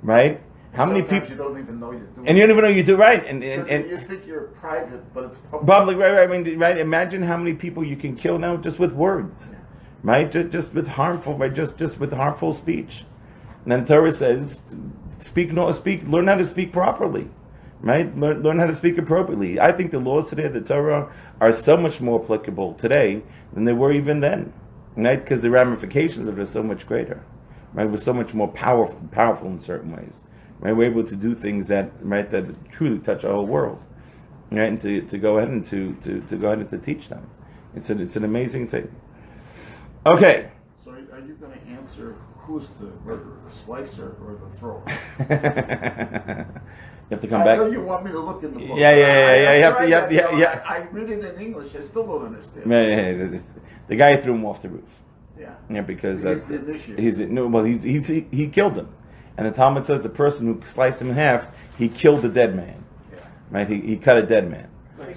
right? How many people you don't even know you're doing, and you don't even know you do right, and you think you're private, but it's public. Public, right? I mean, right? Imagine how many people you can kill now just with words, right? Just with harmful, right? Just with harmful speech. And then Torah says, learn how to speak properly. Right? Learn how to speak appropriately. I think the laws today of the Torah are so much more applicable today than they were even then. Right? Because the ramifications of it are so much greater. Right? We're so much more powerful in certain ways. Right? We're able to do things that truly touch our whole world. Right? And to go ahead and to go ahead and to teach them. It's an amazing thing. Okay. So are you going to answer who's the murderer, the slicer or the thrower? You have to come back. I know you want me to look in the book. Yeah. You have to. I read it in English. I still don't understand. Yeah. The guy threw him off the roof. Yeah. Because he's the initiate. He killed him, and the Talmud says the person who sliced him in half, he killed the dead man. Yeah. Right. He cut a dead man.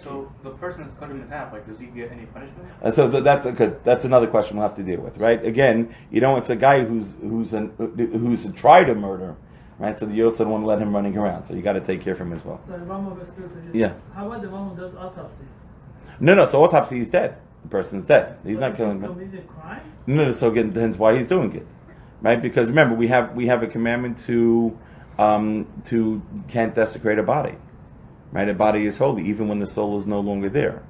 So the person that's cut him in half, does he get any punishment? So that's another question we'll have to deal with, right? Again, if the guy who's tried a murder, right? So you also don't want to let him running around. So you got to take care of him as well. So one more question. Yeah. How about the one who does autopsy? No. So autopsy, he's dead. The person's dead. He's not killing him. Committed a crime? No. So again, depends why he's doing it, right? Because remember, we have a commandment to can't desecrate a body, right? A body is holy even when the soul is no longer there,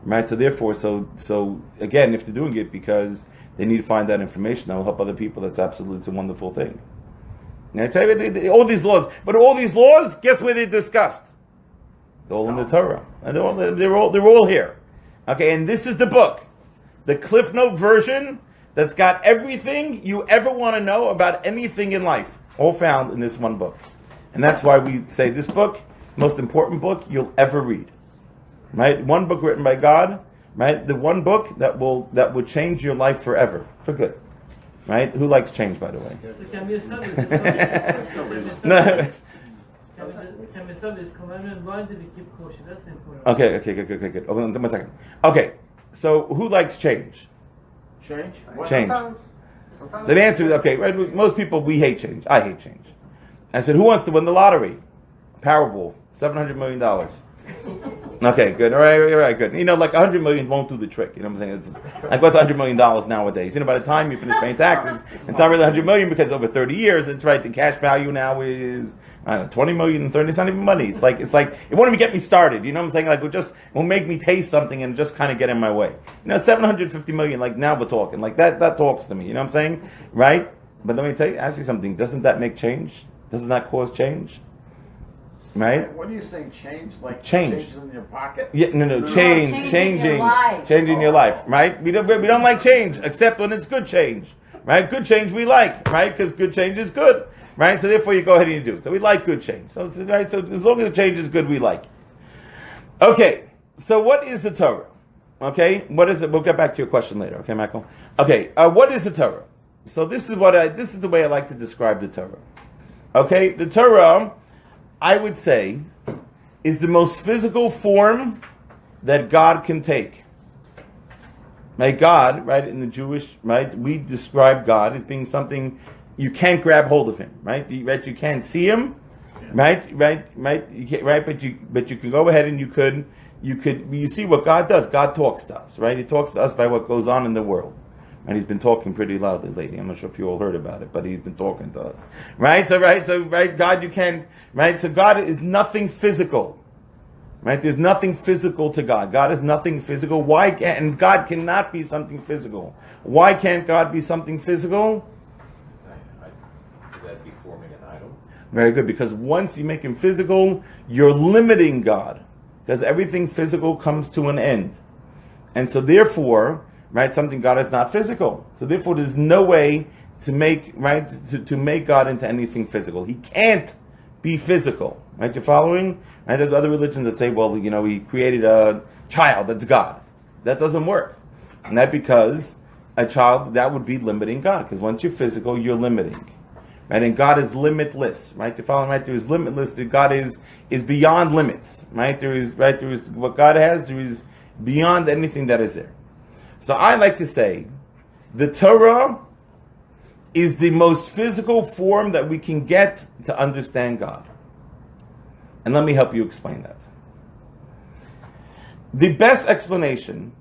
right? So therefore, so again, if they're doing it because they need to find that information that will help other people, that's absolutely it's a wonderful thing. And I tell you, all these laws, guess where they're discussed? They're all in the Torah, and they're all here. Okay, and this is the book, the Cliff Note version that's got everything you ever want to know about anything in life, all found in this one book. And that's why we say this book, most important book you'll ever read. Right? One book written by God, right? The one book that will change your life forever, for good. Right? Who likes change, by the way? So can we establish this? No. Can we establish this commandment? Why do we keep kosher? That's important. Okay, good. Hold on 1 second. Okay, so who likes change? Change? Change. Sometimes So the answer is, okay, right? Most people, we hate change. I hate change. I said, who wants to win the lottery? Powerball, $700 million. Okay, good. All right, good. You know, like 100 million won't do the trick. You know what I'm saying? It's like, what's $100 million nowadays? You know, by the time you finish paying taxes, it's not really 100 million because over 30 years, it's right. The cash value now is, I don't know, 20 million, 30. It's not even money. It's like, it won't even get me started. You know what I'm saying? Like, it will make me taste something and just kind of get in my way. You know, 750 million, like now we're talking. Like that talks to me. You know what I'm saying? Right? But let me ask you something. Doesn't that make change? Doesn't that cause change? Right? What are you saying? Change? Like change in your pocket? Yeah, no. Changing your life. Right? We don't like change except when it's good change. Right? Good change we like. Right? Because good change is good. Right? So therefore you go ahead and you do it. So we like good change. So right. So as long as the change is good, we like it. Okay. So what is the Torah? Okay. What is it? We'll get back to your question later. Okay, Michael. Okay. What is the Torah? So this is the way I like to describe the Torah. Okay. The Torah, I would say, is the most physical form that God can take. Right? God, right, in the Jewish, right, we describe God as being something you can't grab hold of him, right? You can't see him, right? You can't, right, but you can go ahead and you see what God does. God talks to us, right? He talks to us by what goes on in the world. And he's been talking pretty loudly lately. I'm not sure if you all heard about it, but he's been talking to us. Right? So God, you can't, right? So God is nothing physical. Right? There's nothing physical to God. God is nothing physical. Why can't, and God cannot be something physical. Why can't God be something physical? Would that be forming an idol? Very good, because once you make him physical, you're limiting God. Because everything physical comes to an end. And so therefore, right, something God is not physical. So therefore there's no way to make, right, to make God into anything physical. He can't be physical. Right, you're following? Right, there's other religions that say, well, you know, he created a child, that's God. That doesn't work. And that's because a child, that would be limiting God. Because once you're physical, you're limiting. Right, and God is limitless. Right, you're following? Right, there is limitless. God is beyond limits. Right, there is what God has, there is beyond anything that is there. So I like to say, the Torah is the most physical form that we can get to understand God. And let me help you explain that. The best explanation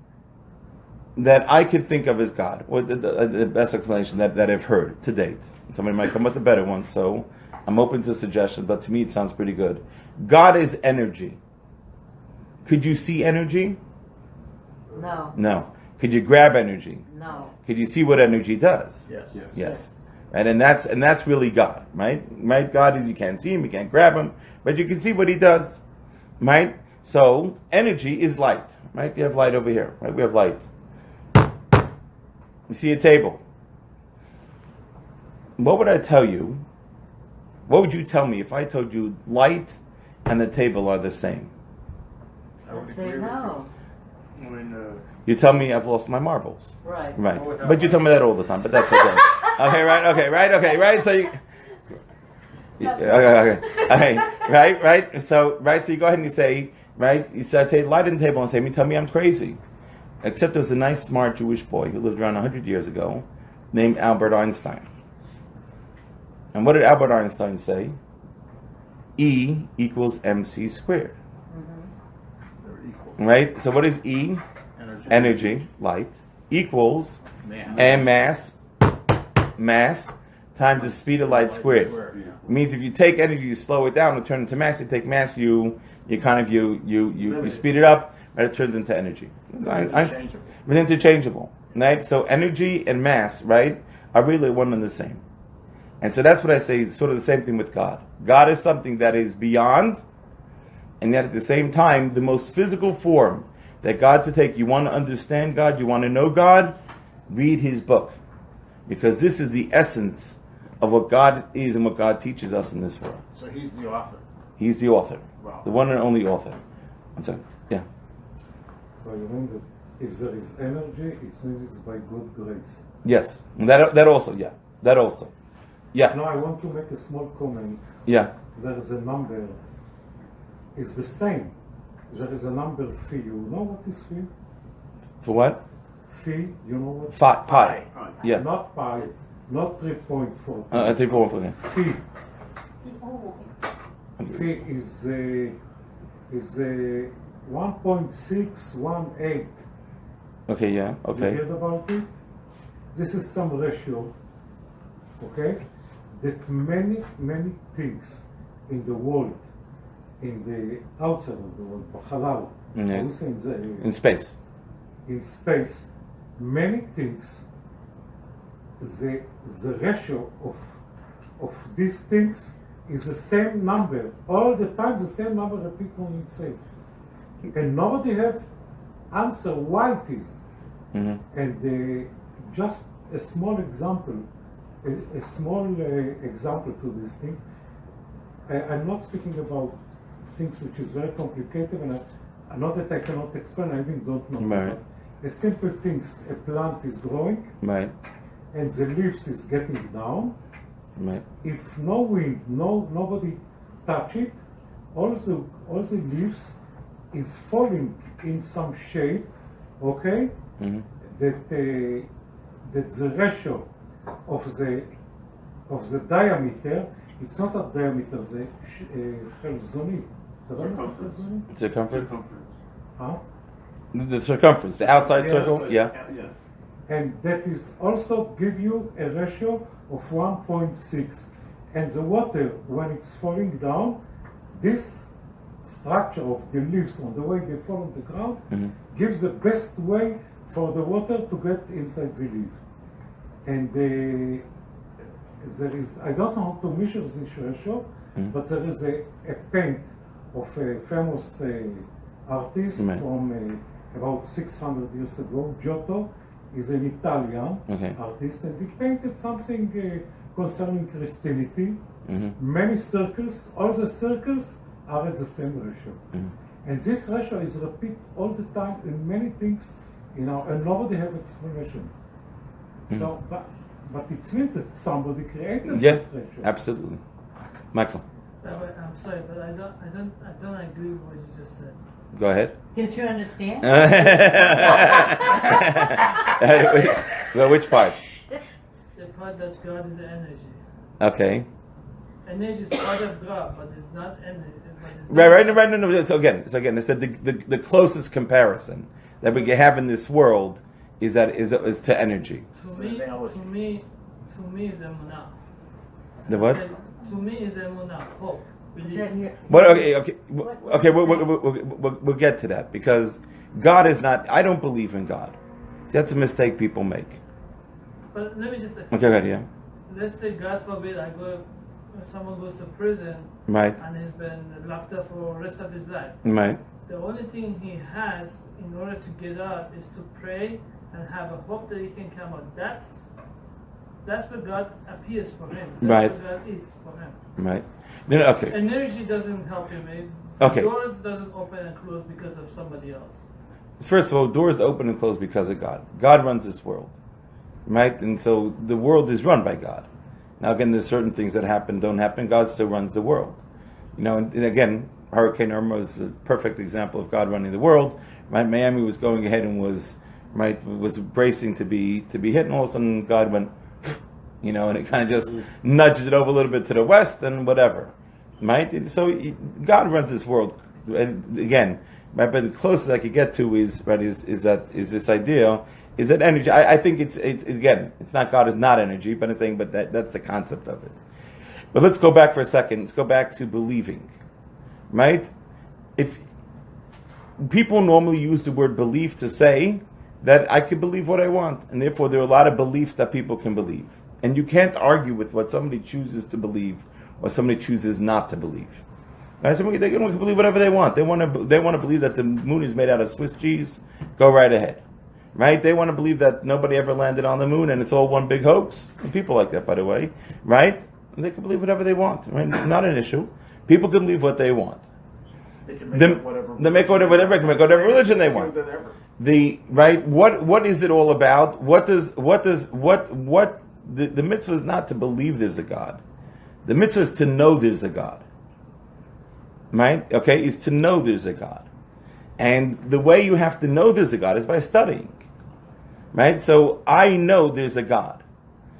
that I could think of as God, or the best explanation that I've heard to date, somebody might come with a better one, so I'm open to suggestions, but to me it sounds pretty good. God is energy. Could you see energy? No. No. Could you grab energy? No. Could you see what energy does? Yes. Right, and that's really God, right? Right, God is, you can't see him, you can't grab him, but you can see what he does, right? So energy is light, right? You have light over here, right? We have light. You see a table. What would I tell you? What would you tell me if I told you light and the table are the same? I'd say no. You tell me I've lost my marbles. Right. Right. But you tell me that all the time, but that's okay. Okay, right. So you... Okay. Right. So you go ahead and you say, right, you say light on the table and say, tell me I'm crazy. Except there was a nice, smart Jewish boy who lived around 100 years ago named Albert Einstein. And what did Albert Einstein say? E equals mc squared. They're equal. Right? So what is E? Energy, light, equals Mass. mass times the speed of light squared. Yeah. It means if you take energy, you slow it down, it turns into mass. You take mass, you speed it up, and it turns into energy. Interchangeable. It's interchangeable, right? So energy and mass, right, are really one and the same. And so that's what I say, sort of the same thing with God. God is something that is beyond, and yet at the same time, the most physical form that God to take. You want to understand God, you want to know God, read His book. Because this is the essence of what God is and what God teaches us in this world. So he's the author. He's the author. Wow. The one and only author. One second. Yeah. So you mean that if there is energy, it's needed by good grace. Yes. And that also, yeah. That also. Yeah. Now I want to make a small comment. Yeah. There is a number. It's the same. There is a number phi. You know what is phi? For what? Phi, you know what? Pi. Yeah. Not pi, not 3.4. 3.4. Phi. Oh, Phi is 1.618. Okay, yeah. You Okay. heard about it? This is some ratio, okay? That many things in the world, in the outside of the world, Halal, Yeah. also In space. in space, many things, the ratio of these things is the same number. All the time the same number repeat on itself. And nobody have answer why it is. Mm-hmm. And just a small example, example to this thing. I'm not speaking about things which is very complicated, and I not that I cannot explain. I even don't know. Right. A simple things: a plant is growing, Right. and the leaves is getting down. Right. If no wind, nobody touch it, all the leaves is falling in some shape. Okay. Mm-hmm. That the ratio of the diameter, it's not a diameter, the חלזוני. Circumference. Huh? The circumference, the outside Yes. circle. Yeah. And that is also give you a ratio of 1.6. And the water, when it's falling down, this structure of the leaves on the way they fall on the ground Mm-hmm. gives the best way for the water to get inside the leaf. And there is, I don't know how to measure this ratio, Mm-hmm. but there is a paint of a famous artist Right. from about 600 years ago. Giotto is an Italian Okay. artist, and he painted something concerning Christianity. Mm-hmm. Many circles, all the circles are at the same ratio. Mm-hmm. And this ratio is repeated all the time in many things, and nobody have explanation. So, but it means that somebody created Yes, this ratio. absolutely. Michael, I'm sorry, but I don't agree with what you just said. go ahead. Don't you understand? Which part? The part that God is energy. Okay. Energy is part of God, but it's not energy. But it's Right. No. So again, I said the closest comparison that we can have in this world is to energy. To me is emunah. The what? To me is emunah, hope. Is that your- What? Okay. We'll get to that because God is not. I don't believe in God. See, that's a mistake people make. But let me just explain. Okay, go ahead, yeah. Let's say, God forbid, someone goes to prison Right. and he's been locked up for the rest of his life. Right. The only thing he has in order to get out is to pray and have a hope that he can come out. That's what God appears for him. That's Right. what God is for him. Right. No, okay. Energy doesn't help him. Okay. Doors doesn't open and close because of somebody else. First of all, doors open and close because of God. God runs this world, right? And so the world is run by God. Now, again, there's certain things that happen, don't happen. God still runs the world. You know, and again, Hurricane Irma is a perfect example of God running the world. Right? Miami was going ahead and was bracing to be hit, and all of a sudden God went, and it kind of just nudges it over a little bit to the west and whatever, right? So God runs this world, and again, right, but the closest I could get to is this idea. Is it energy? I think it's again, it's not God is not energy, but it's saying, but that's the concept of it. But let's go back for a second. Let's go back to believing, right? If people normally use the word belief to say that I can believe what I want, and therefore there are a lot of beliefs that people can believe, and you can't argue with what somebody chooses to believe or somebody chooses not to believe. Right? Somebody, they can believe whatever they want. They want to believe that the moon is made out of Swiss cheese. Go right ahead. Right? They want to believe that nobody ever landed on the moon and it's all one big hoax. And people like that, by the way. Right? And they can believe whatever they want. Right? Not an issue. People can believe what they want. They can make whatever. They make whatever religion they want. What is it all about? The mitzvah is not to believe there's a God. The mitzvah is to know there's a God. Right? Okay? Is to know there's a God. And the way you have to know there's a God is by studying. Right? So I know there's a God.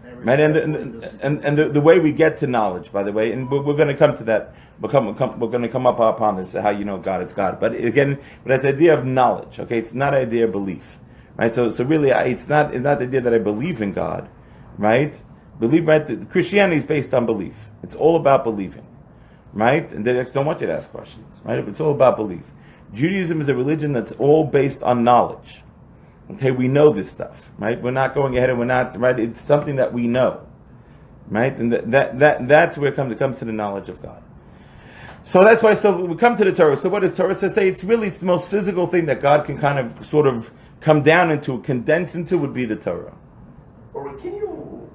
Right? And the way we get to knowledge, by the way, and we're going to come to that. We're going to come up upon this, how you know God is God. But again, that's the idea of knowledge. Okay? It's not an idea of belief. Right? So really, it's not the idea that I believe in God. Right? Believe, right? Christianity is based on belief. It's all about believing. Right? And they don't want you to ask questions. Right? It's all about belief. Judaism is a religion that's all based on knowledge. Okay, we know this stuff, right? We're not going ahead and we're not, right? It's something that we know, right? And that's where it comes to the knowledge of God. So that's why, so we come to the Torah. So what does Torah say? It's the most physical thing that God can kind of sort of come down into, condense into, would be the Torah. Or can you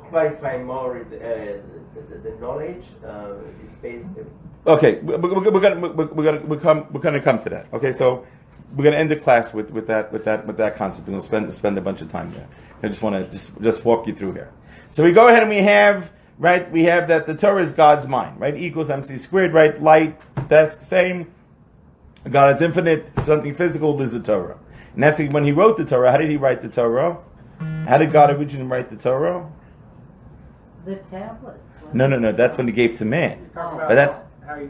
clarify more the knowledge is based? Okay, we're gonna come to that. Okay, so we're gonna end the class with that concept, and we'll spend a bunch of time there. I just want to just walk you through here. So we go ahead and we have that the Torah is God's mind, right? Equals MC squared, right? Light, desk, same. God is infinite. Something physical is the Torah, and that's when He wrote the Torah. How did He write the Torah? How did God originally write the Torah? The tablets. No. That's when He gave to man. But that. How He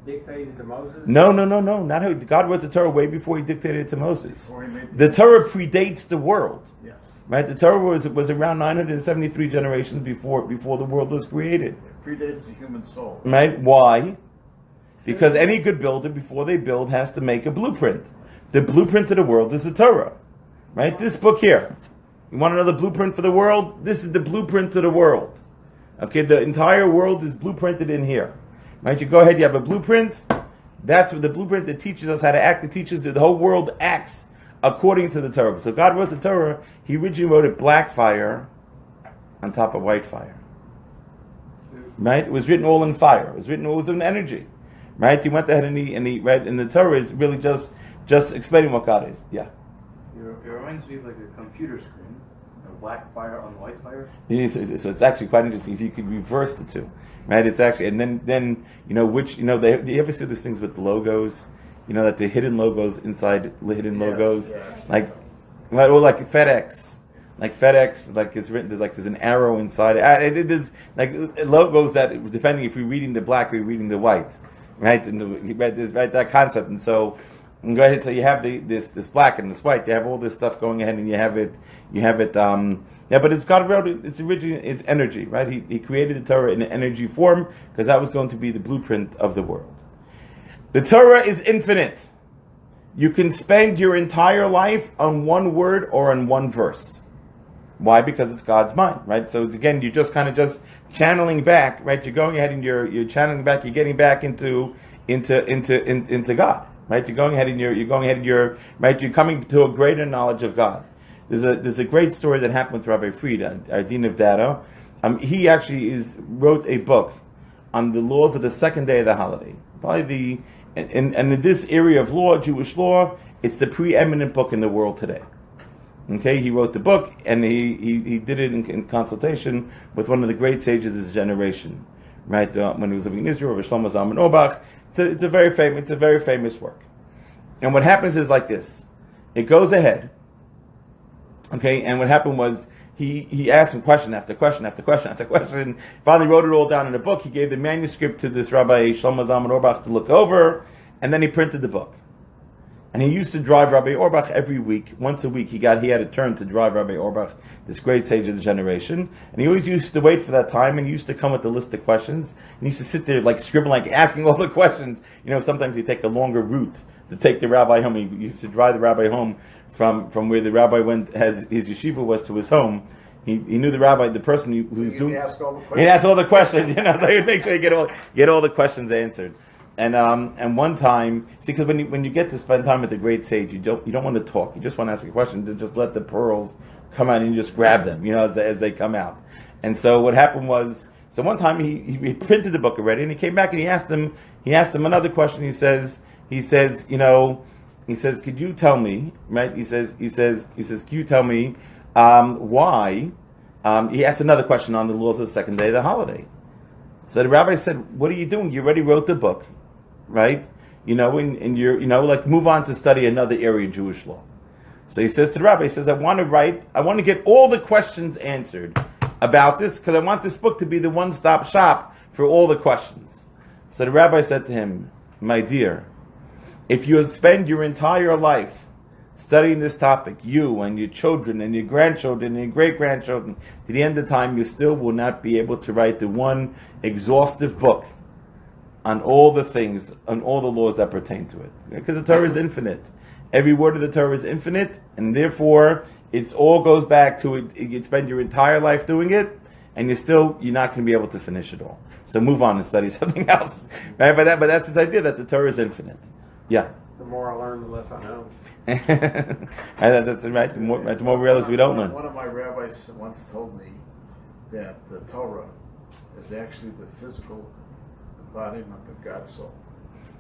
dictated to Moses? No. Not how God wrote the Torah way before He dictated it to Moses. The Torah predates the world. Yes. Right? The Torah was around 973 generations before the world was created. It predates the human soul. Right? Why? Because any good builder, before they build, has to make a blueprint. The blueprint of the world is the Torah. Right? This book here. You want to know the blueprint for the world? This is the blueprint of the world. Okay, the entire world is blueprinted in here. Right? You go ahead, you have a blueprint. That's what the blueprint that teaches us how to act. It teaches that the whole world acts according to the Torah. So God wrote the Torah. He originally wrote it black fire on top of white fire. Right? It was written all in fire. It was written all in energy. Right? He went ahead and he read, and the Torah is really just explaining what God is. Yeah. It reminds me of like a computer screen. Black fire on white fire. So it's actually quite interesting if you could reverse the two, right? It's actually, and then they ever see these things with logos, that the hidden logos inside the hidden logos, like FedEx, like it's written there's an arrow inside it. It is like logos that depending if you're reading the black or you're reading the white, right? And that concept, and so. And go ahead. So you have this black and this white. You have all this stuff going ahead, and you have it. But it's God wrote it. It's originally it's energy, right? He created the Torah in an energy form because that was going to be the blueprint of the world. The Torah is infinite. You can spend your entire life on one word or on one verse. Why? Because it's God's mind, right? So it's, again, you're just kind of just channeling back, right? You're going ahead and you're channeling back. You're getting back into God. Right, you're coming to a greater knowledge of God. There's a great story that happened with Rabbi Fried, our Dean of Data. He actually wrote a book on the laws of the second day of the holiday. Probably and in this area of law, Jewish law, it's the preeminent book in the world today. Okay, he wrote the book and he did it in consultation with one of the great sages of his generation. Right, when he was living in Israel, Rabbi Shlomo Zalman Auerbach. It's a very famous work. And what happens is like this. It goes ahead. Okay, and what happened was he asked him question after question after question after question. Finally wrote it all down in a book. He gave the manuscript to this Rabbi Shlomo Zalman Auerbach to look over, and then he printed the book. And he used to drive Rabbi Auerbach every week. Once a week, he had a turn to drive Rabbi Auerbach, this great sage of the generation. And he always used to wait for that time, and he used to come with a list of questions. And he used to sit there, like scribbling, like asking all the questions. You know, sometimes he'd take a longer route to take the rabbi home. He used to drive the rabbi home from where the rabbi went, as his yeshiva was, to his home. He knew the rabbi, the person who was doing. Ask all the questions. He asked all the questions. You know, so he'd make sure you get all the questions answered. And one time, see, because when you get to spend time with the great sage, you don't want to talk. You just want to ask a question to just let the pearls come out and you just grab them, you know, as they come out. And so what happened was, so one time he printed the book already, and he came back and he asked him another question. He says, could you tell me, right? He says, could you tell me why? He asked another question on the laws of the second day of the holiday. So the rabbi said, what are you doing? You already wrote the book, right? You know, and you're, you know, like move on to study another area of Jewish law. So he says to the rabbi, he says, I want to get all the questions answered about this, because I want this book to be the one-stop shop for all the questions. So the rabbi said to him, my dear, if you spend your entire life studying this topic, you and your children and your grandchildren and your great-grandchildren, to the end of time, you still will not be able to write the one exhaustive book on all the things, on all the laws that pertain to it. Because the Torah is infinite. Every word of the Torah is infinite, and therefore, it all goes back to it. You spend your entire life doing it, and you're not going to be able to finish it all. So move on and study something else. Right? But that's his idea, that the Torah is infinite. Yeah. The more I learn, the less I know. That's right. The more we realize we don't learn. One of my rabbis once told me that the Torah is actually the physical embodiment of God's soul.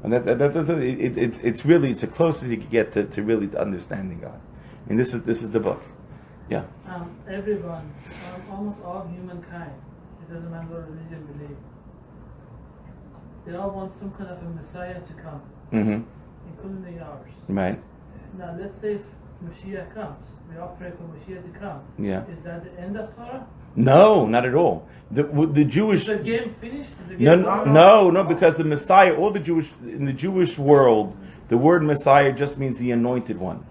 And it's really the closest you can get to really understanding God. I mean, this is the book. Yeah. Everyone, almost all humankind, it doesn't matter what religion believe, they all want some kind of a Messiah to come, including ours. Right. Now, let's say if Mashiach comes, we all pray for Mashiach to come. Yeah. Is that the end of Torah? No, not at all. The Jewish. Is the game finished? No, because the Messiah, in the Jewish world, the word Messiah just means the anointed one.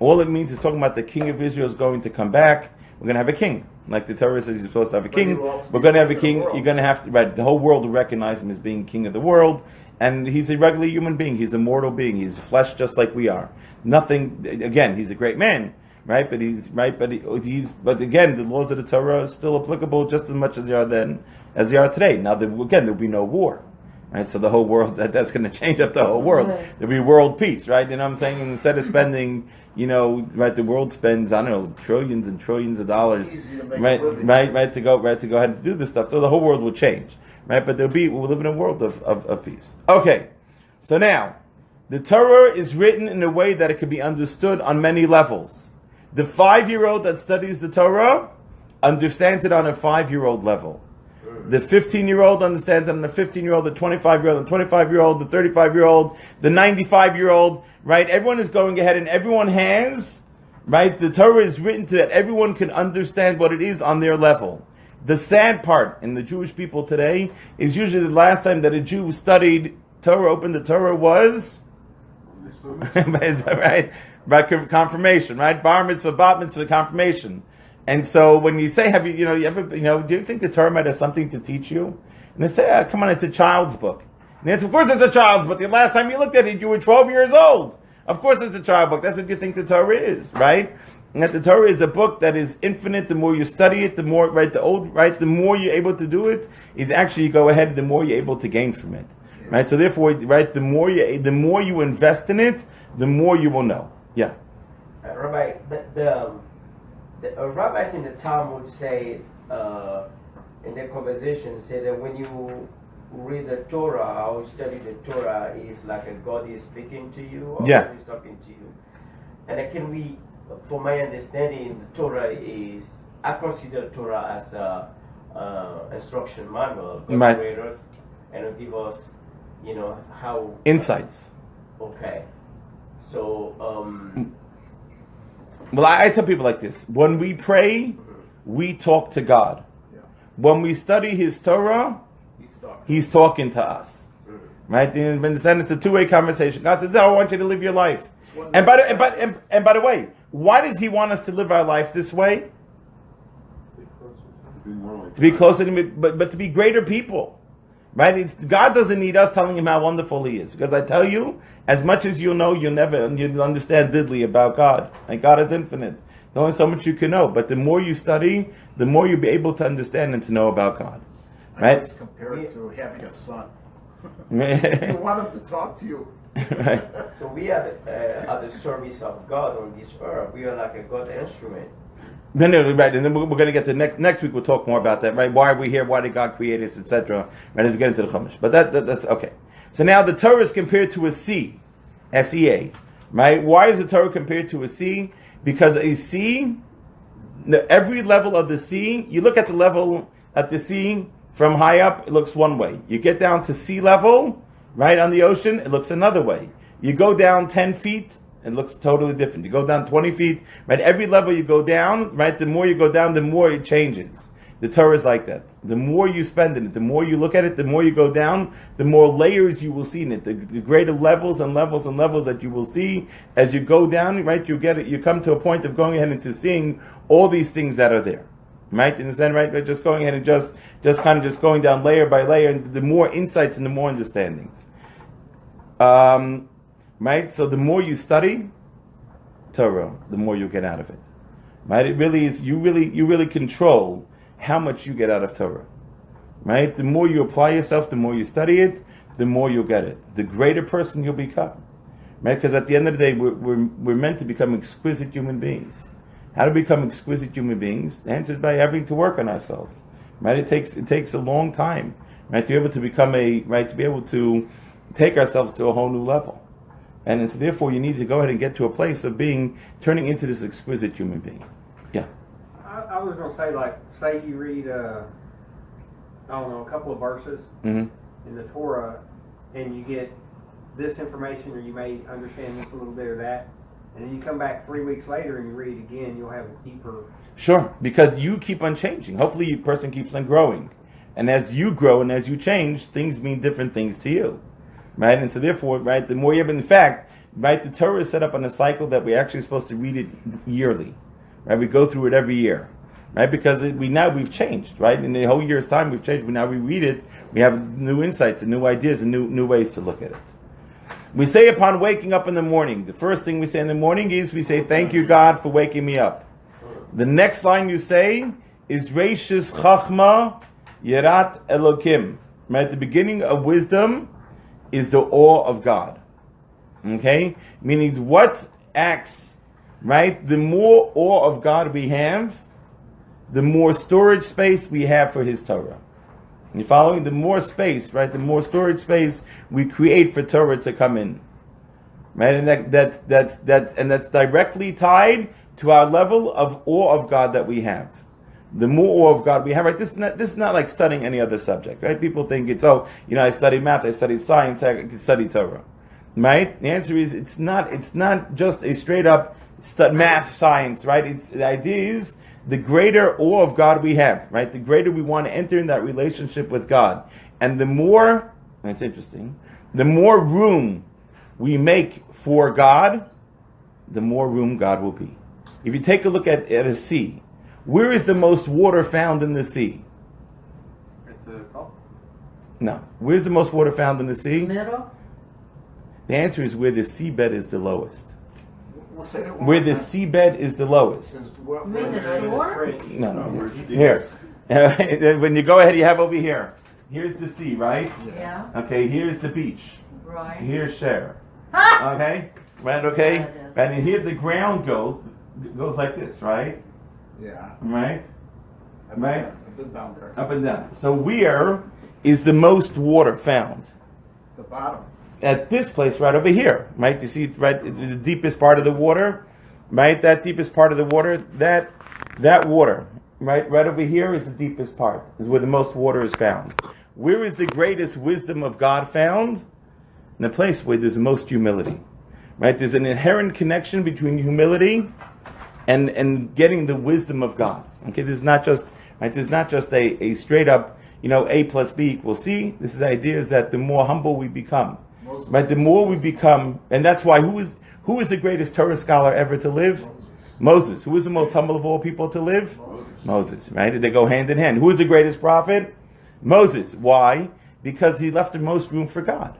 All it means is talking about the king of Israel is going to come back. We're going to have a king. Like the Torah says, you're supposed to have a king. We're going to have a king. You're going to have to, right? The whole world will recognize him as being king of the world. And he's a regular human being. He's a mortal being. He's flesh just like we are. Nothing, again, he's a great man, right? But again, the laws of the Torah are still applicable just as much as they are then, as they are today. Now, there'll be no war. Right, so the whole world, that's going to change up the whole world. There'll be world peace, right? You know what I'm saying? And instead of spending, the world spends, I don't know, trillions and trillions of dollars, right, to go ahead and do this stuff. So the whole world will change, right? But we'll live in a world of peace. Okay, so now, the Torah is written in a way that it can be understood on many levels. The 5-year-old that studies the Torah understands it on a 5-year-old level. The 15-year-old understands it on the 15-year-old, the 25-year-old, the 25-year-old, the 35-year-old, the 95-year-old, right? Everyone is going ahead and everyone has, right? The Torah is written so that everyone can understand what it is on their level. The sad part in the Jewish people today is usually the last time that a Jew studied Torah, opened the Torah was, right? By confirmation, right? Bar mitzvah, bat mitzvah, confirmation. And so when you say, do you think the Torah might have something to teach you? And they say, come on, it's a child's book. And it's, of course it's a child's book. The last time you looked at it, you were 12 years old. Of course it's a child's book. That's what you think the Torah is, right? And that the Torah is a book that is infinite. The more you study it, the more, the more you're able to do it, is actually you go ahead, the more you're able to gain from it. Right? So therefore, right, the more you invest in it, the more you will know. Yeah. Rabbi, the rabbis in the Talmud say, in their conversation, say that when you read the Torah or study the Torah, is like a God is speaking to you, or God is talking to you. And can we, for my understanding, the Torah is, I consider Torah as a instruction manual, God creators, and it give us, how insights. Okay, so. Well, I tell people like this: when we pray, we talk to God. Yeah. When we study His Torah, He's talking to us. Right? And it's a two-way conversation. God says, I want you to live your life. And by the way, why does He want us to live our life this way? To be closer to me, but to be greater people. Right? God doesn't need us telling Him how wonderful He is. Because I tell you, as much as you'll know, you'll understand diddly about God. And God is infinite. There's only so much you can know. But the more you study, the more you'll be able to understand and to know about God. Right? It's compared to having a son. You want him to talk to you. Right. So we are at the service of God on this earth. We are like a God instrument. No, right, and then we're going to get to next week. We'll talk more about that, right? Why are we here? Why did God create us, etc. Right, to get into the Chumash, but that's okay. So now the Torah is compared to a sea, S-E-A, right? Why is the Torah compared to a sea? Because a sea, every level of the sea, you look at the level at the sea from high up, it looks one way. You get down to sea level, right on the ocean, it looks another way. You go down 10 feet. It looks totally different. You go down 20 feet, right? Every level you go down, right? The more you go down, the more it changes. The Torah is like that. The more you spend in it, the more you look at it, the more you go down, the more layers you will see in it. The greater levels and levels and levels that you will see as you go down, right? You get it. You come to a point of going ahead into seeing all these things that are there, right? In the sense, right? Just going ahead and just kind of going down layer by layer, and the more insights and the more understandings. Right? So the more you study Torah, the more you get out of it. Right? It really is, you really control how much you get out of Torah. Right? The more you apply yourself, the more you study it, the more you'll get it. The greater person you'll become. Right? Because at the end of the day, we're meant to become exquisite human beings. How to become exquisite human beings? The answer is by having to work on ourselves. Right? It takes a long time. Right? To be able to become to be able to take ourselves to a whole new level. And so therefore you need to go ahead and get to a place of turning into this exquisite human being. Yeah. I was going to say, like, say you read, a couple of verses in the Torah, and you get this information, or you may understand this a little bit or that, and then you come back 3 weeks later and you read it again, you'll have a deeper... Sure, because you keep on changing. Hopefully your person keeps on growing. And as you grow and as you change, things mean different things to you. Right, and so therefore, right, the more you have, in fact, right, the Torah is set up on a cycle that we're actually supposed to read it yearly. Right, we go through it every year. Right, because we've changed. Right, in the whole year's time we've changed. We read it. We have new insights and new ideas and new ways to look at it. We say upon waking up in the morning. The first thing we say in the morning is we say, "Thank you, God, for waking me up." The next line you say is Reishis Chachma Yerat Elokim. Right, at the beginning of wisdom is the awe of God. Okay? Meaning what acts, right? The more awe of God we have, the more storage space we have for His Torah. You following? The more space, right? The more storage space we create for Torah to come in. Right? And that's directly tied to our level of awe of God that we have. The more awe of God we have, right? This is not like studying any other subject, right? People think it's, I studied math, I studied science, I can study Torah, right? The answer is it's not just a straight up math science, right? The idea is the greater awe of God we have, right? The greater we want to enter in that relationship with God, and the more, and it's interesting, the more room we make for God, the more room God will be. If you take a look at a sea. Where is the most water found in the sea? At the top? No. Where's the most water found in the sea? Middle? The answer is where the seabed is the lowest. Where the seabed is the lowest. No. Here. When you go ahead, you have over here. Here's the sea, right? Yeah. Okay, here's the beach. Right. Here's Cher. Okay? Right, okay? And here the ground goes like this, right? Yeah. Right? Right? I've been down there. Up and down. So where is the most water found? The bottom. At this place right over here. Right? You see, right, the deepest part of the water. Right? That deepest part of the water. That water. Right over here is the deepest part. Is where the most water is found. Where is the greatest wisdom of God found? In the place where there's the most humility. Right? There's an inherent connection between humility and getting the wisdom of God. Okay, there's not just a straight up, A plus B equals C. This is the idea is that the more humble we become, right? The more we become, and that's why who is the greatest Torah scholar ever to live? Moses. Who is the most humble of all people to live? Moses, right? They go hand in hand. Who is the greatest prophet? Moses. Why? Because he left the most room for God.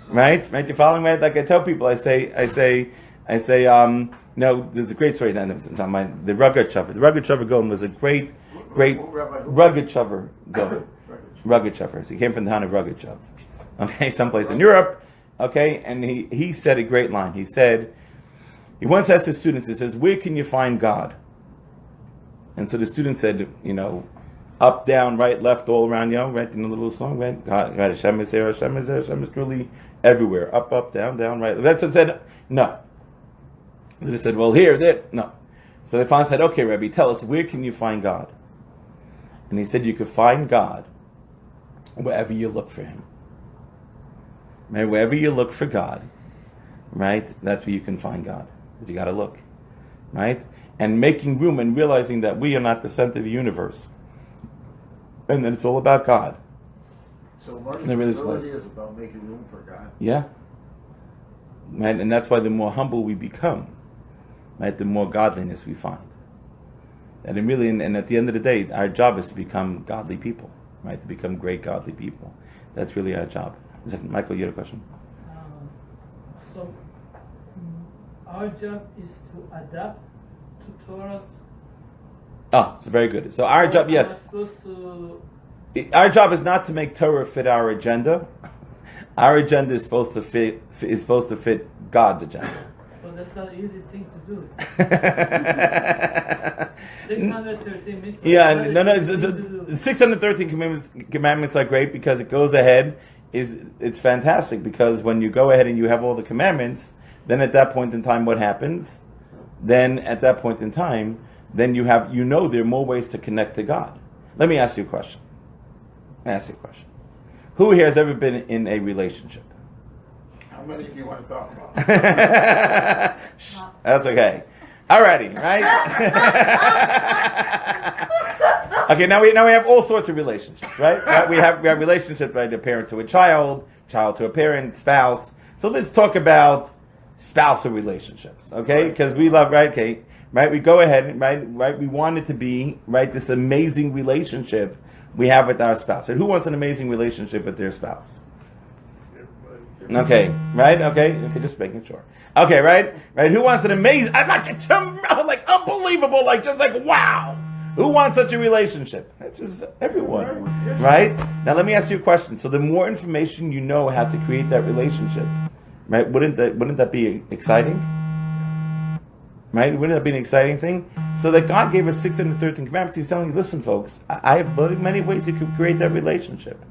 Right? You're following me? Like I tell people, I say, there's a great story. The Rugged Shover. The Rugged Shover Golem was a great Rugged Shover Golem. Rugged Shover. So he came from the town of Rugged Shov. Okay, someplace in Europe. Okay, and he said a great line. He said, he once asked his students, he says, where can you find God? And so the student said, up, down, right, left, all around, right in the little song, right? God, right, Hashem is there, Hashem is there, Hashem is truly everywhere. Up, down, right. That's what said, no. They said, well, here, there, no. So they finally said, okay, Rabbi, tell us, where can you find God? And he said, you could find God wherever you look for him. Right? Wherever you look for God, right, that's where you can find God. But you got to look, right? And making room and realizing that we are not the center of the universe. And then it's all about God. So learning humility is about making room for God. Yeah. Right? And that's why the more humble we become, right, the more godliness we find. And at the end of the day, our job is to become godly people, right? To become great godly people. That's really our job. Michael, you had a question? So our job is to adapt to Torah's. Oh, it's very good. So our job, yes. Our job is not to make Torah fit our agenda. Our agenda is supposed to fit God's agenda. But that's not an easy thing to do. 613 means. Yeah, the 613 commandments are great because it goes ahead. It's fantastic because when you go ahead and you have all the commandments, then at that point in time, what happens? Then at that point in time, then there are more ways to connect to God. Let me ask you a question. Who here has ever been in a relationship? How many do you want to talk about? That's okay. Alrighty, right? Okay, now we have all sorts of relationships, right? We have relationships, right? A parent to a child to a parent, spouse. So let's talk about spousal relationships, okay? Because we love, right? Okay, right? We go ahead, right? We want it to be, right? This amazing relationship we have with our spouse. And who wants an amazing relationship with their spouse? Okay, right? Okay, just making sure. Okay, right? Who wants an amazing? I'm like unbelievable, just like wow. Who wants such a relationship? That's just everyone, right? Now let me ask you a question. So the more information you know how to create that relationship, right? Wouldn't that be exciting? Right? Wouldn't that be an exciting thing? So that God gave us 613 commandments. He's telling you, listen, folks, I have many ways you can create that relationship.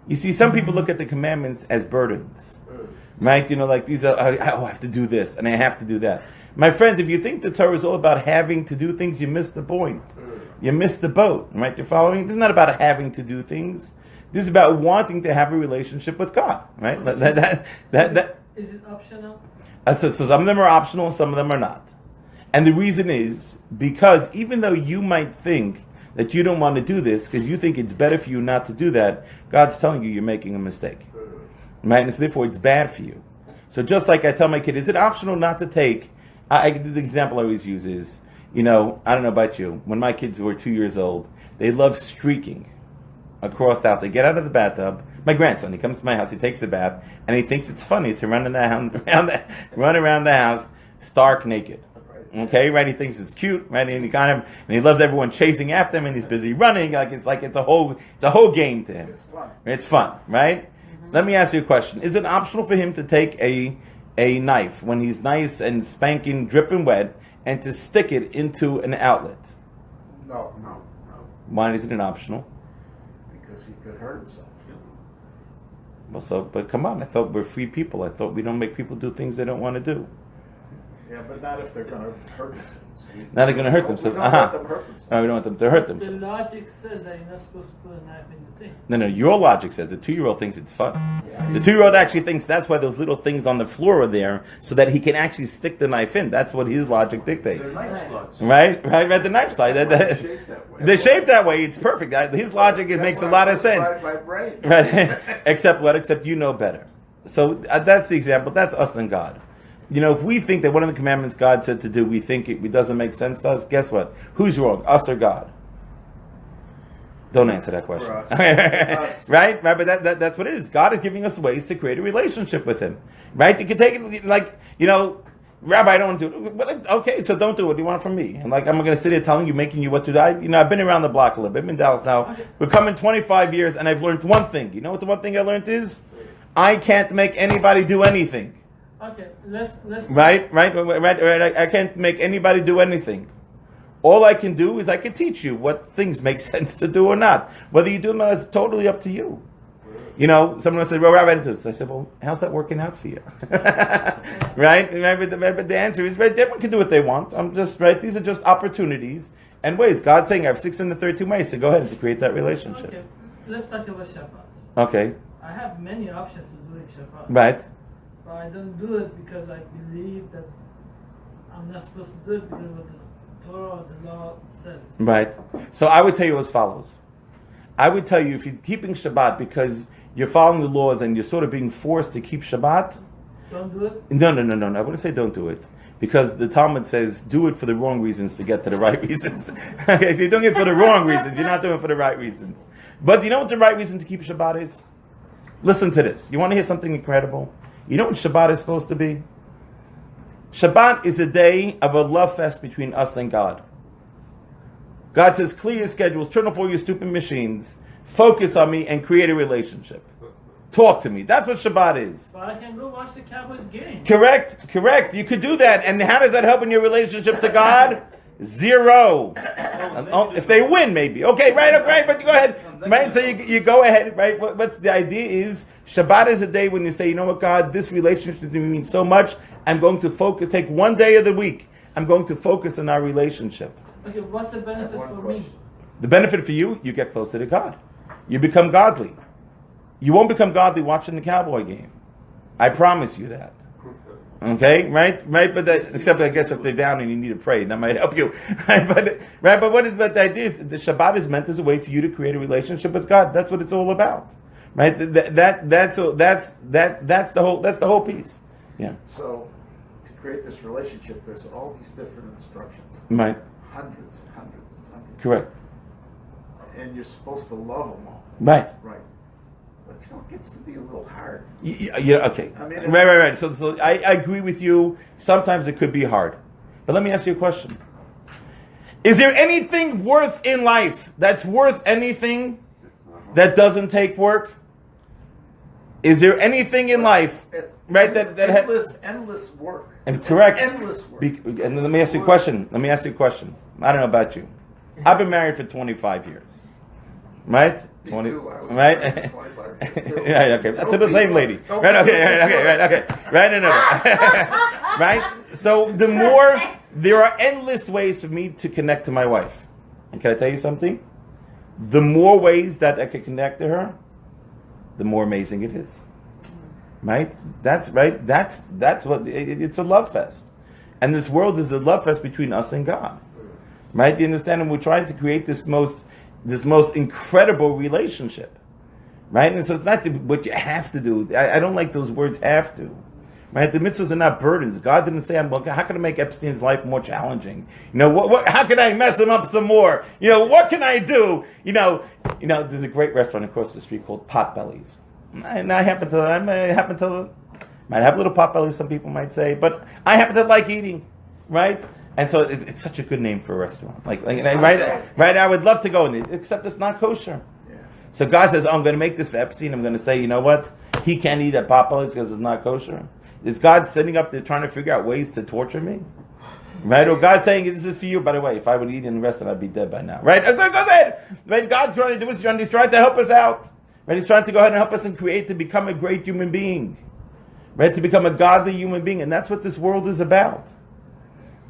You see, some people look at the commandments as burdens, right? Like these are, I have to do this and I have to do that. My friends, if you think the Torah is all about having to do things, you miss the point. You miss the boat, right? You're following? This is not about having to do things. This is about wanting to have a relationship with God, right? Is it optional? So some of them are optional, some of them are not. And the reason is because even though you might think that you don't want to do this because you think it's better for you not to do that, God's telling you you're making a mistake. Right? And so therefore it's bad for you. So just like I tell my kid, is it optional not to take, the example I always use is, I don't know about you, when my kids were 2 years old, they love streaking across the house. They get out of the bathtub. My grandson, he comes to my house, he takes a bath, and he thinks it's funny to run around the house stark naked. Okay, right? He thinks it's cute, right? And he loves everyone chasing after him, and he's busy running. It's a whole game to him. It's fun, right? Mm-hmm. Let me ask you a question: is it optional for him to take a knife when he's nice and spanking, dripping wet, and to stick it into an outlet? No. Why isn't it optional? Because he could hurt himself. Well, but come on! I thought we're free people. I thought we don't make people do things they don't want to do. Yeah, but not if they're going to hurt themselves. Now they're going to hurt We themselves. don't want them to hurt themselves. Oh, we don't want them to hurt The themselves. logic says that you're not supposed to put a knife in the thing. No, your logic says the 2-year-old thinks it's fun. The 2-year-old actually thinks that's why those little things on the floor are there, so that he can actually stick the knife in. That's what his logic dictates. They're knife slugs. Right? The knife slide. They're shaped that way. They're shaped that way. It's perfect. His logic, it makes a lot of sense. My brain. Right? Except what? Except you know better. So that's the example. That's us and God. If we think that one of the commandments God said to do, we think it doesn't make sense to us, guess what? Who's wrong? Us or God? Don't answer that question. For us. It's us. Right? But that's what it is. God is giving us ways to create a relationship with Him. Right? You can take it like, Rabbi, I don't want to do it. But, okay, so don't do it. What do you want from me? And I'm going to sit here telling you, making you what to do. I've been around the block a little bit. I've been in Dallas now. We're coming 25 years, and I've learned one thing. You know what the one thing I learned is? I can't make anybody do anything. Okay, let's. Right. I can't make anybody do anything. All I can do is I can teach you what things make sense to do or not. Whether you do them or not is totally up to you. Someone said, "Well, Rabbi, I didn't do this." I said, "Well, how's that working out for you?" Right? But the answer is, right? Everyone can do what they want. I'm just right. These are just opportunities and ways. God's saying, "I have 632 ways to go ahead and to create that relationship." Okay, let's talk about Shabbat. Okay. I have many options to doing Shabbat. Right. But I don't do it because I believe that I'm not supposed to do it because of the Torah or the law says. Right. So I would tell you as follows. I would tell you if you're keeping Shabbat because you're following the laws and you're sort of being forced to keep Shabbat. Don't do it? No. I wouldn't say don't do it. Because the Talmud says do it for the wrong reasons to get to the right reasons. Okay, so you're doing it for the wrong reasons. You're not doing it for the right reasons. But you know what the right reason to keep Shabbat is? Listen to this. You want to hear something incredible? You know what Shabbat is supposed to be? Shabbat is the day of a love fest between us and God. God says, clear your schedules, turn off all your stupid machines, focus on me, and create a relationship. Talk to me. That's what Shabbat is. But I can go watch the Cowboys game. Correct. You could do that. And how does that help in your relationship to God? 0. If they win, maybe. Okay, right, but you go ahead. Right, so you go ahead, right? What's the idea is, Shabbat is a day when you say, you know what, God, this relationship to me means so much, I'm going to focus, take one day of the week, I'm going to focus on our relationship. Okay, what's the benefit for me? The benefit for you get closer to God. You become godly. You won't become godly watching the Cowboy game. I promise you that. Okay, right, but except I guess if they're down and you need to pray, that might help you, right? But what the idea is? The Shabbat is meant as a way for you to create a relationship with God. That's what it's all about, right? That's the whole piece. Yeah. So, to create this relationship, there's all these different instructions. Right. Hundreds. Correct. And you're supposed to love them all. Right. But it gets to be a little hard. Yeah. Okay. I mean, right. So I agree with you. Sometimes it could be hard, but let me ask you a question: is there anything worth in life that's worth anything that doesn't take work? Is there anything in life, right? That endless work. And correct. Endless work. And let me ask you a question. I don't know about you. I've been married for 25 years. Right? 20, right? Right, okay. To the same lady. Right? Okay. Right? Right? So there are endless ways for me to connect to my wife. And can I tell you something? The more ways that I can connect to her, the more amazing it is. Right? That's right. That's what it's a love fest. And this world is a love fest between us and God. Right? Do you understand? And we're trying to create this most incredible relationship, right? And so it's not what you have to do. I don't like those words, have to, right? The mitzvahs are not burdens. God didn't say, how can I make Epstein's life more challenging? How can I mess him up some more? What can I do? There's a great restaurant across the street called Potbellies. And I happen to might have little potbellies, some people might say, but I happen to like eating, right? And so it's such a good name for a restaurant. Right? I would love to go in it, except it's not kosher. Yeah. So God says, I'm going to make this for Epstein. I'm going to say, you know what? He can't eat at Potbellies because it's not kosher. Is God sitting up there trying to figure out ways to torture me? Right? Or God saying, this is for you. By the way, if I would eat in the restaurant, I'd be dead by now. Right? So go ahead. Right? God's trying to do what he's trying to help us out. Right? He's trying to go ahead and help us and create to become a great human being. Right? To become a godly human being. And that's what this world is about.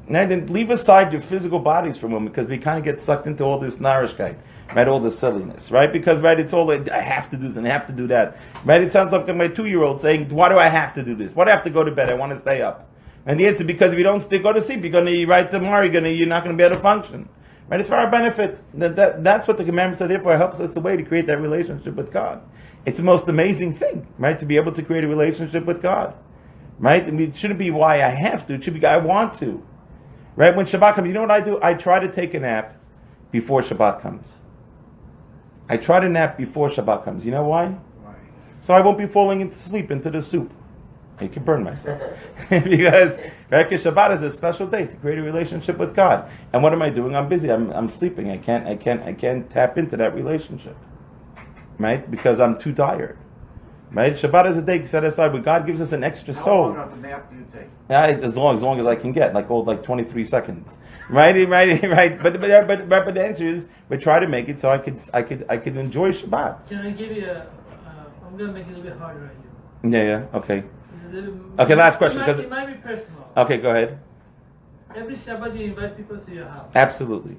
Right? And leave aside your physical bodies for a moment, because we kind of get sucked into all this narishkeit, right? All this silliness, right? Because, right, it's all, I have to do this and I have to do that. Right? It sounds like my 2-year-old saying, why do I have to do this? Why do I have to go to bed? I want to stay up. And the answer, because if you don't go to sleep, you're going to, right, tomorrow, you're not going to be able to function. Right? It's for our benefit. That's what the commandments are there for. It helps us the way to create that relationship with God. It's the most amazing thing, right? To be able to create a relationship with God. Right? I mean, it shouldn't be why I have to. It should be I want to. Right? When Shabbat comes, you know what I do? I try to take a nap before Shabbat comes. I try to nap before Shabbat comes. You know why? Why? So I won't be falling into sleep, into the soup. I can burn myself. Because, right? Because Shabbat is a special day to create a relationship with God. And what am I doing? I'm busy. I'm sleeping. I can't tap into that relationship. Right? Because I'm too tired. Right? Shabbat is a day set aside where God gives us an extra soul. How long of a nap do you take? As long as I can get, like 23 seconds, right. But the answer is, we try to make it so I could enjoy Shabbat. Can I give you I'm gonna make it a little bit harder on you. Yeah. Okay. Okay. Last question. It might be personal. Okay, go ahead. Every Shabbat you invite people to your house. Absolutely.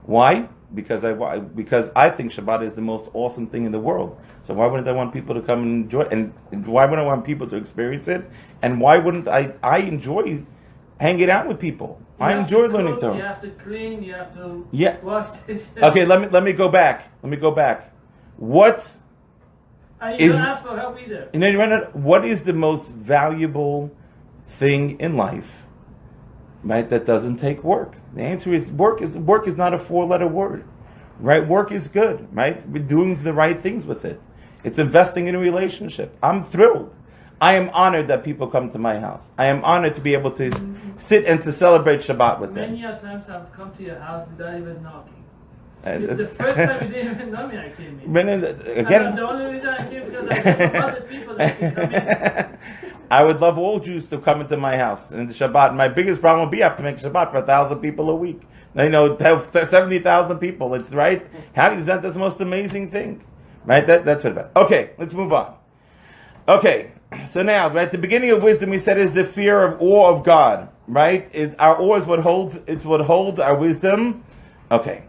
Why? Because I think Shabbat is the most awesome thing in the world. So why wouldn't I want people to come and enjoy it? And why wouldn't I want people to experience it? And why wouldn't I enjoy hanging out with people? I enjoy learning Torah. You have to clean. You have to wash dishes. Okay, let me go back. What you don't ask for help either. You know, what is the most valuable thing in life, right, that doesn't take work? The answer is work is not a 4-letter word, right? Work is good, right? We're doing the right things with it. It's investing in a relationship. I'm thrilled. I am honored that people come to my house. I am honored to be able to sit and to celebrate Shabbat with them. Many times I've come to your house without even knocking. The first time you didn't even know me, I came in. Again, the only reason I came because I have other people that can come in. I would love all Jews to come into my house and the Shabbat. My biggest problem would be I have to make Shabbat for 1,000 people a week. 70,000 people. It's right. How is that the most amazing thing? Right? That's what about. Okay, let's move on. Okay, so now, right, the beginning of wisdom we said is the fear of awe of God. Right? Our awe is what holds our wisdom. Okay.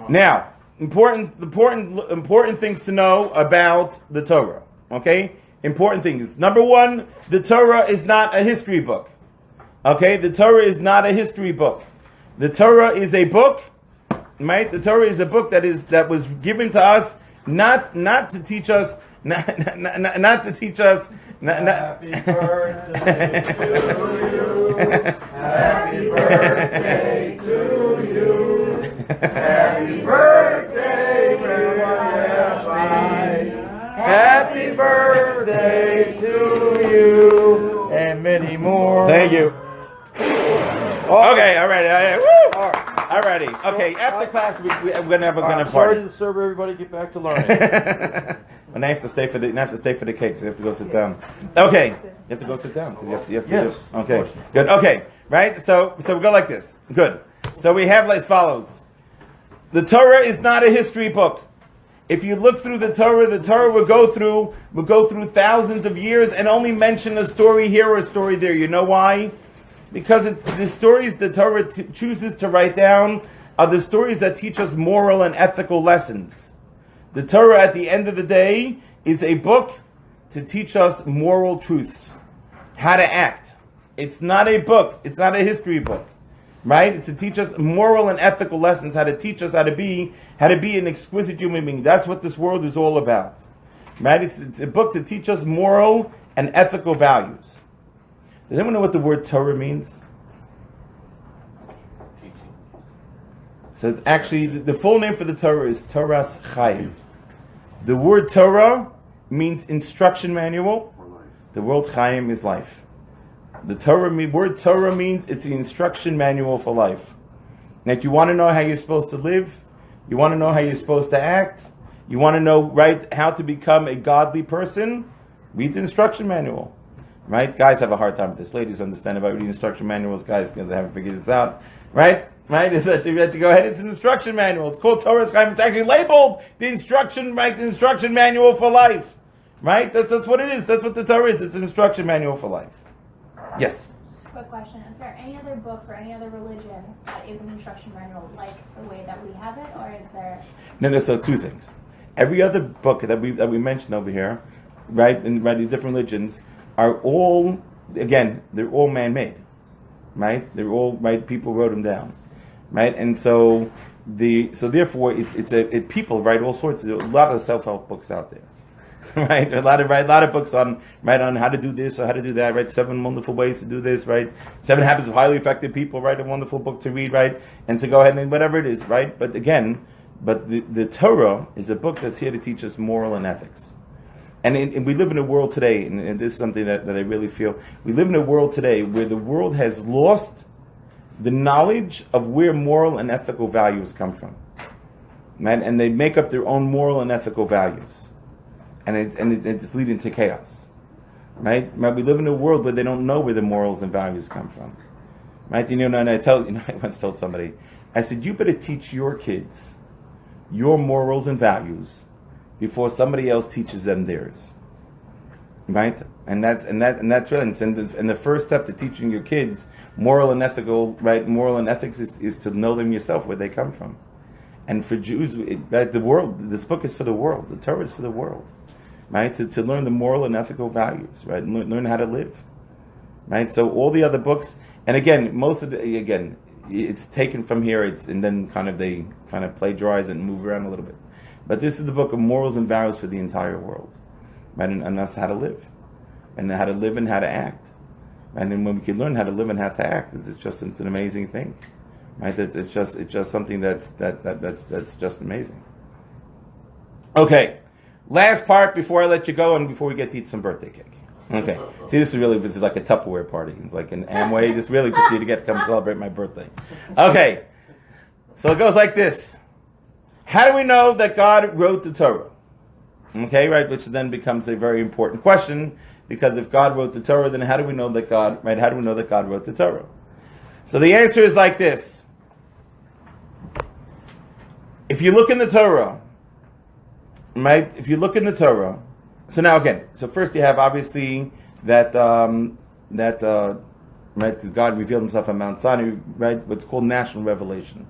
Now, important things to know about the Torah. Okay? Important things. Number one, the Torah is not a history book. Okay? The Torah is not a history book. The Torah is a book, right? The Torah is a book that was given to us not to teach us not to teach us Happy birthday to you. Happy birthday to you. Happy birthday, Rabbi. Happy birthday to you, and many more. Thank you. Okay, all right. Woo! All righty. Okay, after class, we're going to have a party. Sorry to disturb everybody. Get back to learning. And I have to stay for the cakes. You have to go sit down. Okay, you have to go sit down. You have to Yes. Okay, good. Okay, right. So we go like this. Good. So we have as follows. The Torah is not a history book. If you look through the Torah will go through thousands of years and only mention a story here or a story there. You know why? Because the stories the Torah chooses to write down are the stories that teach us moral and ethical lessons. The Torah, at the end of the day, is a book to teach us moral truths, how to act. It's not a book. It's not a history book, right? It's to teach us moral and ethical lessons, how to teach us how to be an exquisite human being. That's what this world is all about, right? It's a book to teach us moral and ethical values. Does anyone know what the word Torah means? So it's actually, the full name for the Torah is Torah's Chaim. The word Torah means instruction manual. The word Chaim is life. The word Torah means it's the instruction manual for life. Now, if you want to know how you're supposed to live, you want to know how you're supposed to act, you want to know, right, how to become a godly person, read the instruction manual. Right? Guys have a hard time with this. Ladies understand about reading instruction manuals. Guys haven't figured this out. Right? Is that you have to go ahead. It's an instruction manual. It's called Torah's Chaim. It's actually labeled the instruction manual for life. Right? That's what it is. That's what the Torah is. It's an instruction manual for life. Yes. quick question. Is there any other book for any other religion that is an instruction manual like the way that we have it, or is there? No, so two things. Every other book that we mentioned over here, right, and right, these different religions are all, again, they're all man-made, right? They're all, right, people wrote them down, right? And so therefore people write all sorts of, a lot of self-help books out there. Right, a lot of books on how to do this or how to do that. Right, 7 wonderful ways to do this. Right, 7 habits of highly effective people. Right, a wonderful book to read. Right, and to go ahead and whatever it is. Right, but again, the Torah is a book that's here to teach us moral and ethics. And we live in a world today, and this is something that I really feel. We live in a world today where the world has lost the knowledge of where moral and ethical values come from. Right, and they make up their own moral and ethical values. And it's leading to chaos, right? We live in a world where they don't know where the morals and values come from, right? And I once told somebody, I said, you better teach your kids your morals and values before somebody else teaches them theirs, right? And that's really, and the first step to teaching your kids moral and moral and ethics is to know them yourself, where they come from. And for Jews, the world, this book is for the world. The Torah is for the world. Right, to learn the moral and ethical values, right, and learn how to live, right. So all the other books, and again, it's taken from here. And then they plagiarize and move around a little bit. But this is the book of morals and values for the entire world, right, and us how to live, and how to live and how to act, and then when we can learn how to live and how to act, it's an amazing thing, right. It's just something that's just amazing. Okay. Last part before I let you go and before we get to eat some birthday cake. Okay. See, this is like a Tupperware party. It's like an Amway. Just need to get to come celebrate my birthday. Okay. So it goes like this. How do we know that God wrote the Torah? Okay, right, which then becomes a very important question, because if God wrote the Torah, then how do we know that God wrote the Torah? So the answer is like this. If you look in the Torah, right? If you look in the Torah, so now again, so first you have obviously that right, God revealed Himself on Mount Sinai, right? What's called national revelation,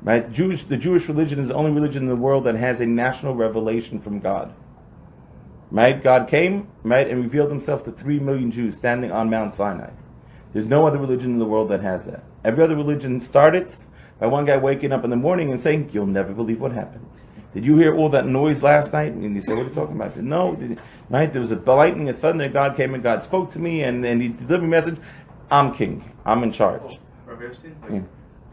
right? The Jewish religion is the only religion in the world that has a national revelation from God, right? God came, right, and revealed Himself to 3 million Jews standing on Mount Sinai. There's no other religion in the world that has that. Every other religion starts by one guy waking up in the morning and saying, "You'll never believe what happened. Did you hear all that noise last night?" And he said, "What are you talking about?" I said, "No, right? There was a lightning, a thunder. God came and God spoke to me, and He delivered me a message. I'm king. I'm in charge." Rabbi Epstein,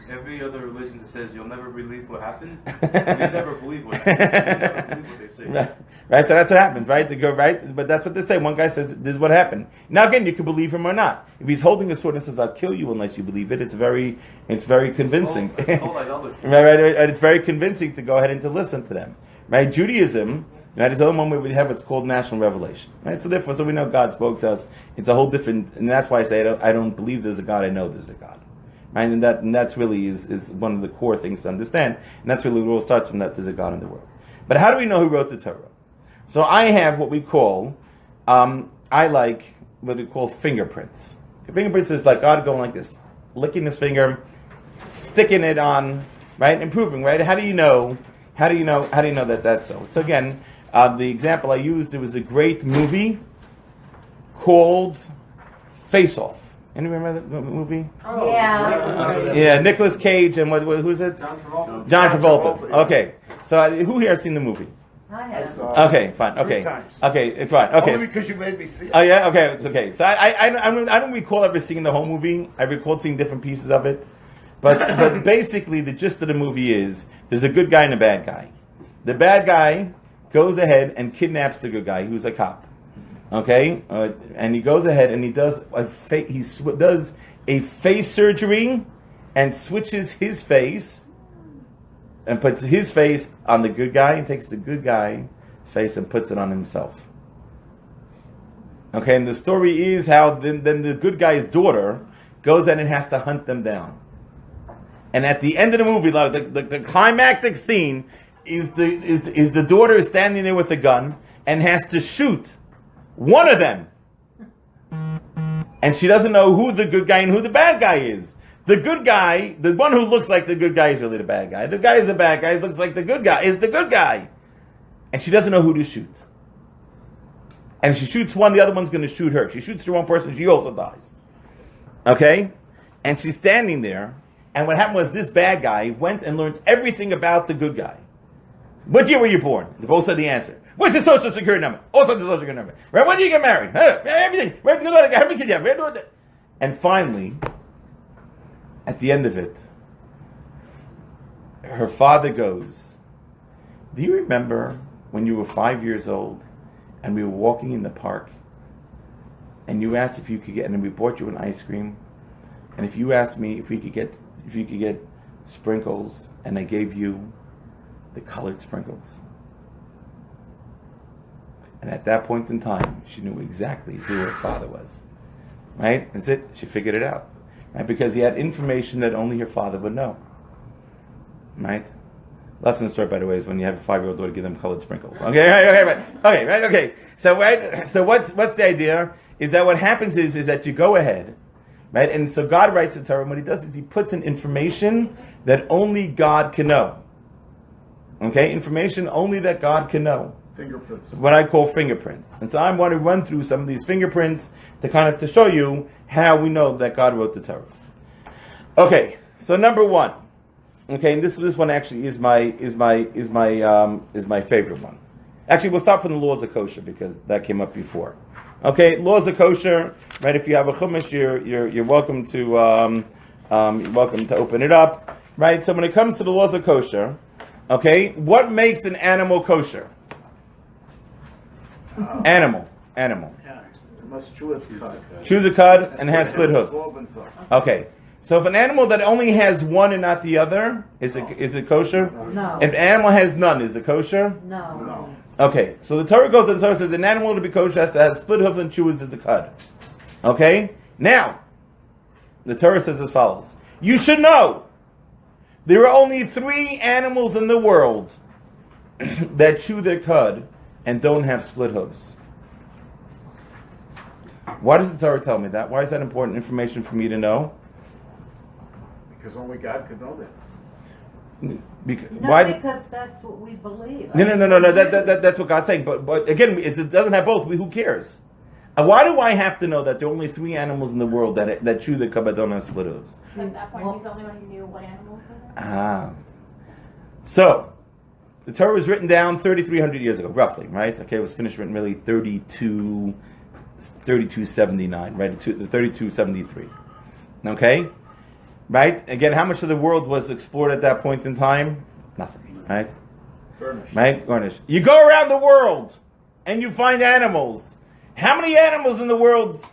every other religion that says you'll never believe what happened, you never believe what they say. Right, so that's what happens, right? To go right, but that's what they say. One guy says, "This is what happened." Now again, you can believe him or not. If he's holding a sword and says, "I'll kill you unless you believe it," it's very convincing. Right, it's very convincing to go ahead and to listen to them. Right, Judaism, right, is the only one where we have what's called national revelation. Right, so therefore, so we know God spoke to us. It's a whole different, and that's why I say I don't believe there's a God. I know there's a God. Right, and that's really is one of the core things to understand, and that's really where it all starts from, that there's a God in the world. But how do we know who wrote the Torah? So I have what we call, I like what we call fingerprints. Fingerprints is like God going like this, licking his finger, sticking it on, right, and proving, right? How do you know that that's so? So again, the example I used, there was a great movie called Face Off. Anyone remember that movie? Oh, yeah. Yeah, Nicolas Cage and who's it? John Travolta. Okay, so who here has seen the movie? I have. Okay, fine. Okay, okay, fine. Okay. Only because you made me see it. Oh yeah. Okay. Okay. So I don't recall ever seeing the whole movie. I recall seeing different pieces of it, but basically the gist of the movie is there's a good guy and a bad guy. The bad guy goes ahead and kidnaps the good guy, who's a cop. Okay, and he goes ahead and he does a face surgery and switches his face. And puts his face on the good guy and takes the good guy's face and puts it on himself. Okay, and the story is how then the good guy's daughter goes in and has to hunt them down. And at the end of the movie, the climactic scene is the daughter is standing there with a gun and has to shoot one of them. And she doesn't know who the good guy and who the bad guy is. The good guy, the one who looks like the good guy is really the bad guy. The guy is the bad guy, looks like the good guy, is the good guy. And she doesn't know who to shoot. And if she shoots one, the other one's going to shoot her. If she shoots the wrong person, she also dies. Okay? And she's standing there, and what happened was this bad guy went and learned everything about the good guy. What year were you born? They both said the answer. What's the social security number? Also the social security number. Right? When did you get married? Everything. How many kids you have? And finally, at the end of it, her father goes, do you remember when you were 5 years old and we were walking in the park and you asked if you could get, and we bought you an ice cream, and if you asked me if you could get sprinkles, and I gave you the colored sprinkles. And at that point in time, she knew exactly who her father was. Right? That's it. She figured it out. Right? Because he had information that only her father would know. Right? Lesson in the story, by the way, is when you have a 5-year-old daughter, give them colored sprinkles. Okay. So what's the idea? Is that what happens is that you go ahead, right? And so God writes the Torah, and what he does is he puts in information that only God can know. Okay? Information only that God can know. Fingerprints. What I call fingerprints. And so I want to run through some of these fingerprints to show you how we know that God wrote the Torah. Okay, so number one. Okay, and this one actually is my favorite one. Actually, we'll start from the laws of kosher because that came up before. Okay, laws of kosher. Right, if you have a chumash, you're welcome to open it up. Right, so when it comes to the laws of kosher, okay, what makes an animal kosher? Animal. Yeah, it must chew its cud. Chews a cud and has split hooves. Okay. So if an animal that only has one and not the other, is it kosher? No. If an animal has none, is it kosher? No. Okay. So the Torah says an animal to be kosher has to have split hooves and chew its cud. Okay? Now, the Torah says as follows. You should know there are only 3 animals in the world that chew their cud and don't have split hooves. Why does the Torah tell me that? Why is that important information for me to know? Because only God could know that. Because that's what we believe. No. That's what God's saying. But again, it doesn't have both. Who cares? Why do I have to know that there are only 3 animals in the world that chew the cud but don't have split hooves? At that point, he's the only one who knew what animals were. So, the Torah was written down 3,300 years ago, roughly, right? Okay, it was finished written really 3279, right? 3273. Okay? Right? Again, how much of the world was explored at that point in time? Nothing, right? Garnish. Right? Garnish. You go around the world and you find animals. How many animals in the world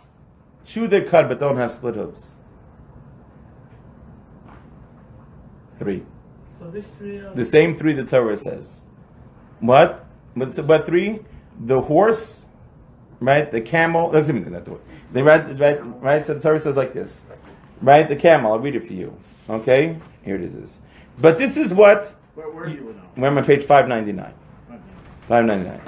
chew their cud but don't have split hooves? 3. So these 3 are The same 3 the Torah says. What? What 3? The horse, right? The camel. Right? So the Torah says like this. Right? The camel. I'll read it for you. Okay? Here it is. But this is what... Where are you now? We're on page 599. 599.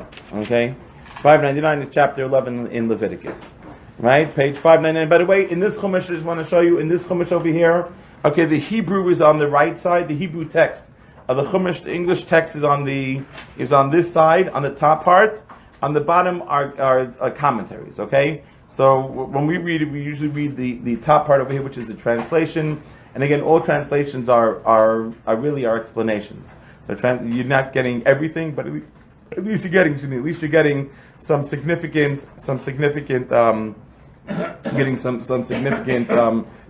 Okay? 599 is chapter 11 in Leviticus. Right? Page 599. By the way, in this chumash, I just want to show you, in this chumash over here, okay, the Hebrew is on the right side. The Hebrew text of the chumash, the English text is on this side, on the top part. On the bottom are commentaries. Okay, so when we read it, we usually read the top part over here, which is the translation. And again, all translations are really our explanations. So you're not getting everything, but at least you're getting some significant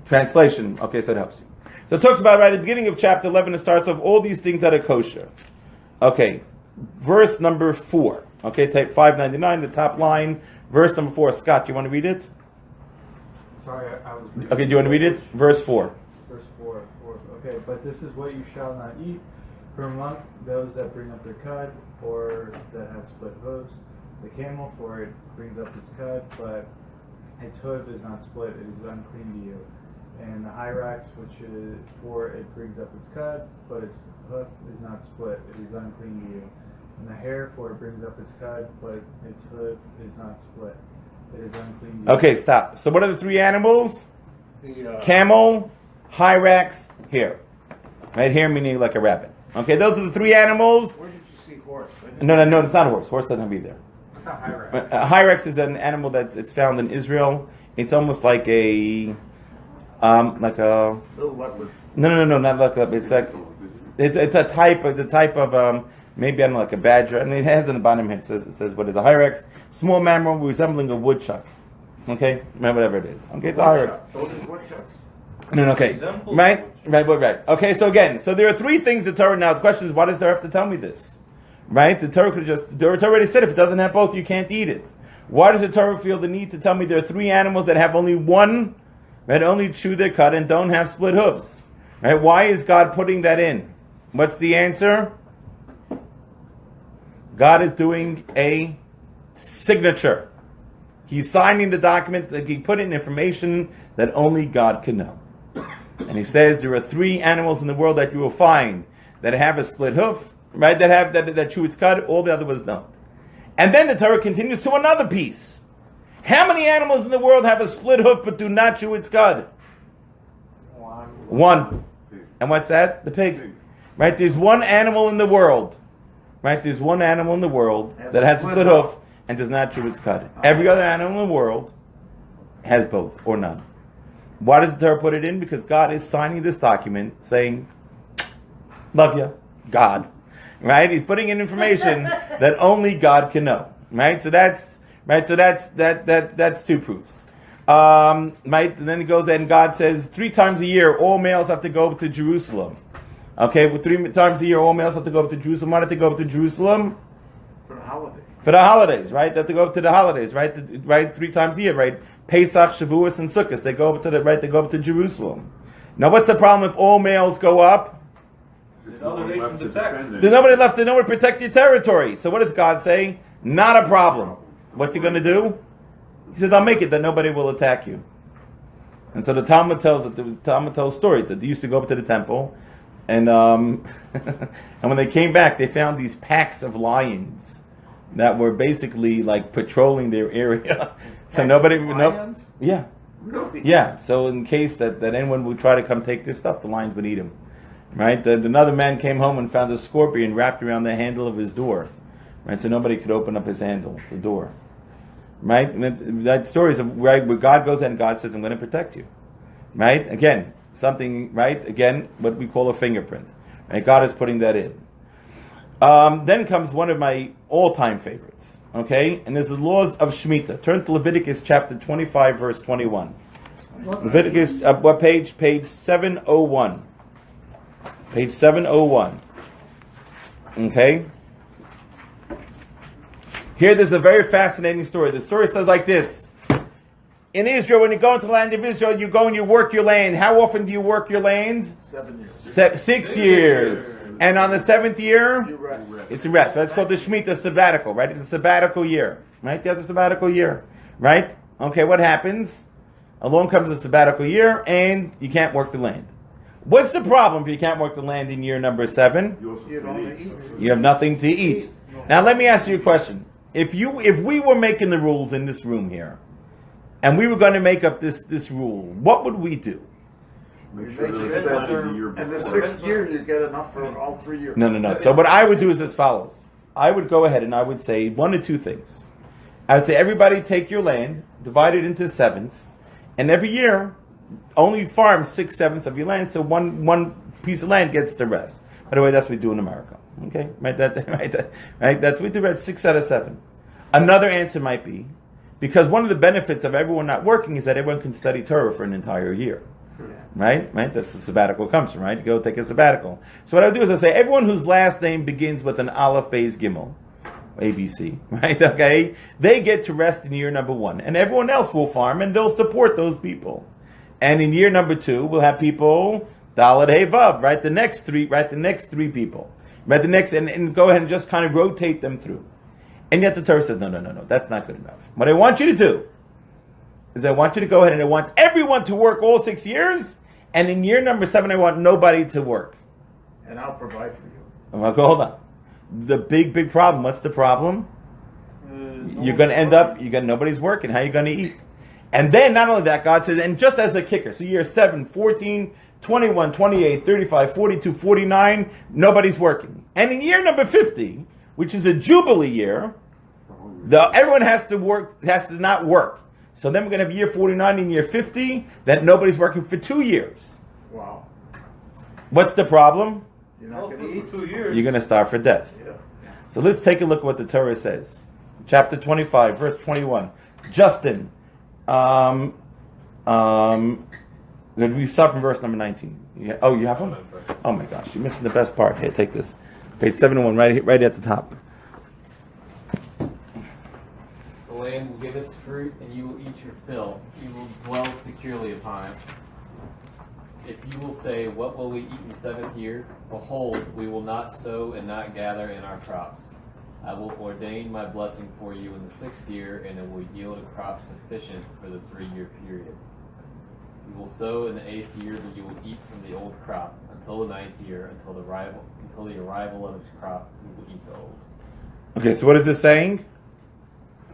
translation. Okay, so it helps you. So it talks about right at the beginning of chapter 11. It starts off all these things that are kosher. Okay, verse number 4. Okay, type 599, the top line. Verse number 4. Scott, you want to read it? Sorry, I was. Okay, do you want to read it? Verse 4. Verse 4. Okay, but this is what you shall not eat per month: those that bring up their cud, or that have split hooves. The camel, for it brings up its cud, but its hoof is not split; it is unclean to you. And the hyrax, which is for it brings up its cud, but its hoof is not split; it is unclean to you. And the hare, for it brings up its cud, but its hoof is not split. It is unclean. Okay, stop. So what are the three animals? The, Camel, hyrax, hare. Right, hare meaning like a rabbit. Okay, those are the three animals. Where did you see horse? No, it's not a horse. Horse doesn't be there. It's a hyrax. Hyrax is an animal it's found in Israel. It's almost like a Little leopard. no, not like a. It's like it's a type of maybe I don't know, like a badger, and it has in the bottom here. It says what is a hyrax? Small mammal resembling a woodchuck. Okay, whatever it is. Okay, it's a hyrax. Those are woodchucks. No, okay, right. Okay, so there are three things the Torah. Now the question is, why does the Torah have to tell me this? Right? The Torah already said if it doesn't have both, you can't eat it. Why does the Torah feel the need to tell me there are three animals that have only one, that only chew their cud and don't have split hooves? Right? Why is God putting that in? What's the answer? God is doing a signature. He's signing the document that he put in information that only God can know. And he says there are three animals in the world that you will find that have a split hoof, right? That chew its cud. All the other ones don't. And then the Torah continues to another piece. How many animals in the world have a split hoof but do not chew its cud? One. And what's that? The pig. Right? There's one animal in the world. Right? There's one animal in the world that has a split hoof and does not chew its cud. Every other animal in the world has both or none. Why does the Torah put it in? Because God is signing this document saying, love you, God. Right? He's putting in information that only God can know. Right? So that's two proofs. Right? And then he goes and God says 3 times a year all males have to go up to Jerusalem. Okay, well, 3 times a year all males have to go up to Jerusalem. Why do they go up to Jerusalem? For the holiday. For the holidays, right? They have to go up to the holidays, right? Right, 3 times a year, right? Pesach, Shavuos, and Sukkot. They go up to They go up to Jerusalem. Now, what's the problem if all males go up? There's other nations to protect. There's nobody left. There's nowhere to protect your territory. So, what does God say? Not a problem. What's He going to do? He says, "I'll make it that nobody will attack you." And so the Talmud tells stories that they used to go up to the temple, and and when they came back, they found these packs of lions that were basically like patrolling their area. So nobody would know. Yeah. Really? Yeah. So in case that anyone would try to come take their stuff, the lions would eat them. Right. Another man came home and found a scorpion wrapped around the handle of his door. Right. So nobody could open up his handle, the door. Right. And that story is right where God goes in and God says, "I'm going to protect you." Right. Again, something. Right. Again, what we call a fingerprint. Right. God is putting that in. Then comes one of my all-time favorites. Okay, and there's the laws of Shemitah. Turn to Leviticus chapter 25, verse 21. Leviticus, what page? Page 701. Page 701. Okay. Here, there's a very fascinating story. The story says like this. In Israel, when you go into the land of Israel, you go and you work your land. How often do you work your land? 7 years. 6 years. And on the 7th year, it's a rest. That's called the Shemitah sabbatical, right? It's a sabbatical year, right? You have the sabbatical year, right? Okay, what happens? Along comes the sabbatical year, and you can't work the land. What's the problem if you can't work the land in year number 7? You have nothing to eat. Now, let me ask you a question. If we were making the rules in this room here, and we were going to make up this rule, what would we do? And the 6th year, you get enough for all 3 years. No. So what I would do is as follows. I would go ahead and I would say 1 or 2 things. I would say everybody take your land, divide it into 7ths, and every year only farm 6/7 of your land, so one piece of land gets the rest. By the way, that's what we do in America. Okay, right? That's what we do. Right? 6 out of 7. Another answer might be because one of the benefits of everyone not working is that everyone can study Torah for an entire year. Right? That's what sabbatical comes from, right? You go take a sabbatical. So what I would do is I say everyone whose last name begins with an Aleph, Beis, Gimel, ABC, right? Okay? They get to rest in year number 1. And everyone else will farm and they'll support those people. And in year number 2, we'll have people, Daled, Hey, Vav, right? The next 3 people. Right? And go ahead and just kind of rotate them through. And yet the Torah says, no, that's not good enough. What I want you to do is I want you to go ahead and I want everyone to work all 6 years. And in year number 7, I want nobody to work. And I'll provide for you. Hold on. The big problem. What's the problem? you're going to end up, nobody's working. How are you going to eat? And then not only that, God says, and just as the kicker, so year 7, 14, 21, 28, 35, 42, 49, nobody's working. And in year number 50, which is a Jubilee year, everyone has to not work. So then we're going to have year 49 and year 50, that nobody's working for 2 years. Wow. What's the problem? You're not going to eat. 2 years. You're going to starve for death. Yeah. So let's take a look at what the Torah says. Chapter 25, verse 21. Justin, we start from verse number 19. Oh, you have one? Oh my gosh, you're missing the best part. Here, take this. Page 71, right at the top. The land will give its fruit, and you will eat your fill. You will dwell securely upon it. If you will say, what will we eat in the 7th year? Behold, we will not sow and not gather in our crops. I will ordain my blessing for you in the 6th year, and it will yield a crop sufficient for the 3-year period. You will sow in the 8th year, but you will eat from the old crop until the 9th year, until the arrival of its crop. You will eat the old. Okay, so what is it saying?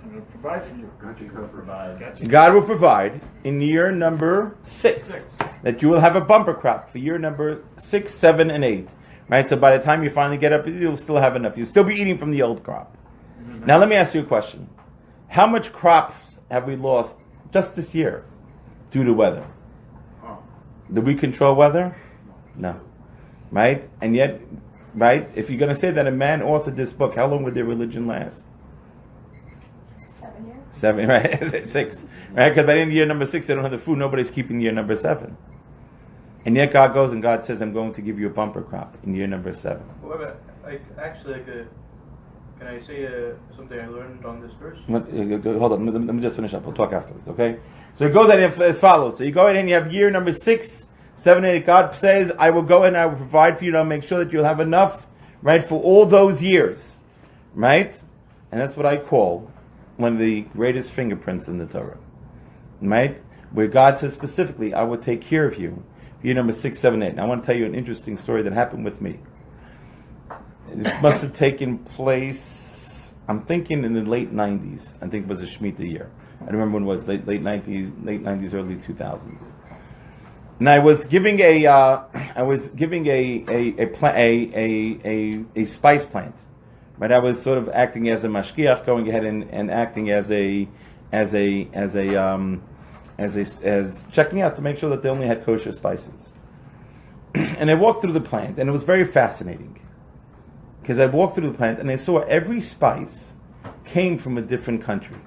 I'm going to provide for you. Got you covered. God will provide in year number 6 that you will have a bumper crop for year number 6, 7, and 8. Right? So by the time you finally get up, you'll still have enough. You'll still be eating from the old crop. Now let me ask you a question. How much crops have we lost just this year due to weather? Do we control weather? No. Right? And yet, right, if you're going to say that a man authored this book, how long would their religion last? 7 years. 7, right? 6. Right? Because by the end of year number 6, they don't have the food. Nobody's keeping year number 7. And yet God goes and God says, I'm going to give you a bumper crop in year number 7. Well, can I say something I learned on this verse? Hold on, let me just finish up. We'll talk afterwards, okay? So it goes as follows. So you go ahead and you have year number 6, 7, 8. God says, I will go and I will provide for you. And I'll make sure that you'll have enough, right, for all those years, right? And that's what I call one of the greatest fingerprints in the Torah, right? Where God says specifically, I will take care of you. Year number 6, 7, 8. And I want to tell you an interesting story that happened with me. It must have taken place, I'm thinking in the late 90s. I think it was a Shemitah year. I don't remember when it was, late 90s, early 2000s. And I was giving a spice plant. Right? I was sort of acting as a mashgiach, going ahead and acting as checking out to make sure that they only had kosher spices. And I walked through the plant, and it was very fascinating. Because I walked through the plant, and I saw every spice came from a different country.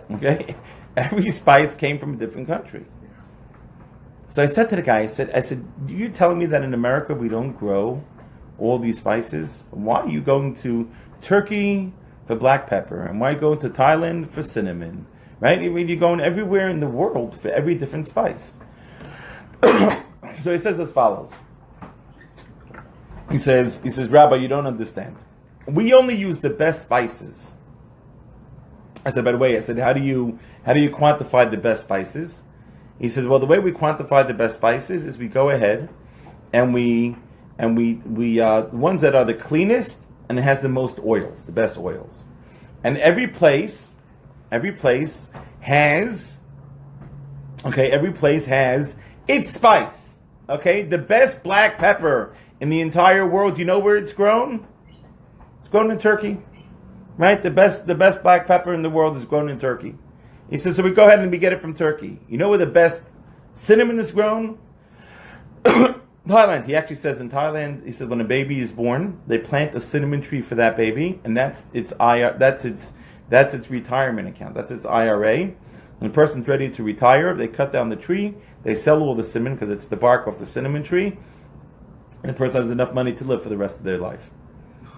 Okay? Every spice came from a different country. So I said to the guy, I said, do you telling me that in America we don't grow all these spices? Why are you going to Turkey for black pepper? And why are you going to Thailand for cinnamon? Right? I mean, you're going everywhere in the world for every different spice. So he says as follows. He says, Rabbi, you don't understand. We only use the best spices. I said, by the way, how do you quantify the best spices? He says, well, the way we quantify the best spices is we go ahead and we ones that are the cleanest and it has the most oils, the best oils. And every place has its spice. Okay, the best black pepper in the entire world. You know where it's grown? It's grown in Turkey, right? The best black pepper in the world is grown in Turkey. He says, so we go ahead and we get it from Turkey. You know where the best cinnamon is grown? Thailand. He actually says in Thailand, he says when a baby is born, they plant a cinnamon tree for that baby, and that's its retirement account. That's its IRA. When a person's ready to retire, they cut down the tree, they sell all the cinnamon because it's the bark off the cinnamon tree, and the person has enough money to live for the rest of their life.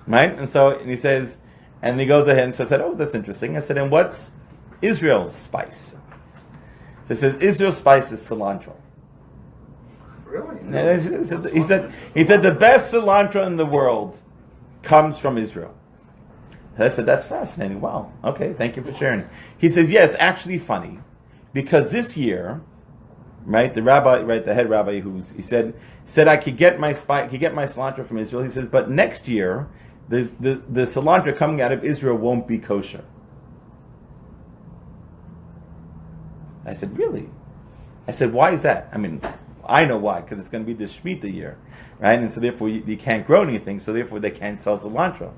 Right? And he says, and he goes ahead and so I said, oh, that's interesting. I said, and what's Israel's spice? So it says Israel's spice is cilantro. Really? He said the best cilantro in the world comes from Israel. I said, that's fascinating. Wow. Okay, thank you for sharing. He says, yeah, it's actually funny because this year, right, the head rabbi, he said I could get my cilantro from Israel. He says, but next year the cilantro coming out of Israel won't be kosher. I said, really? I said, why is that? I mean, I know why, because it's going to be the Shemitah year, right? And so therefore you can't grow anything, so therefore they can't sell cilantro.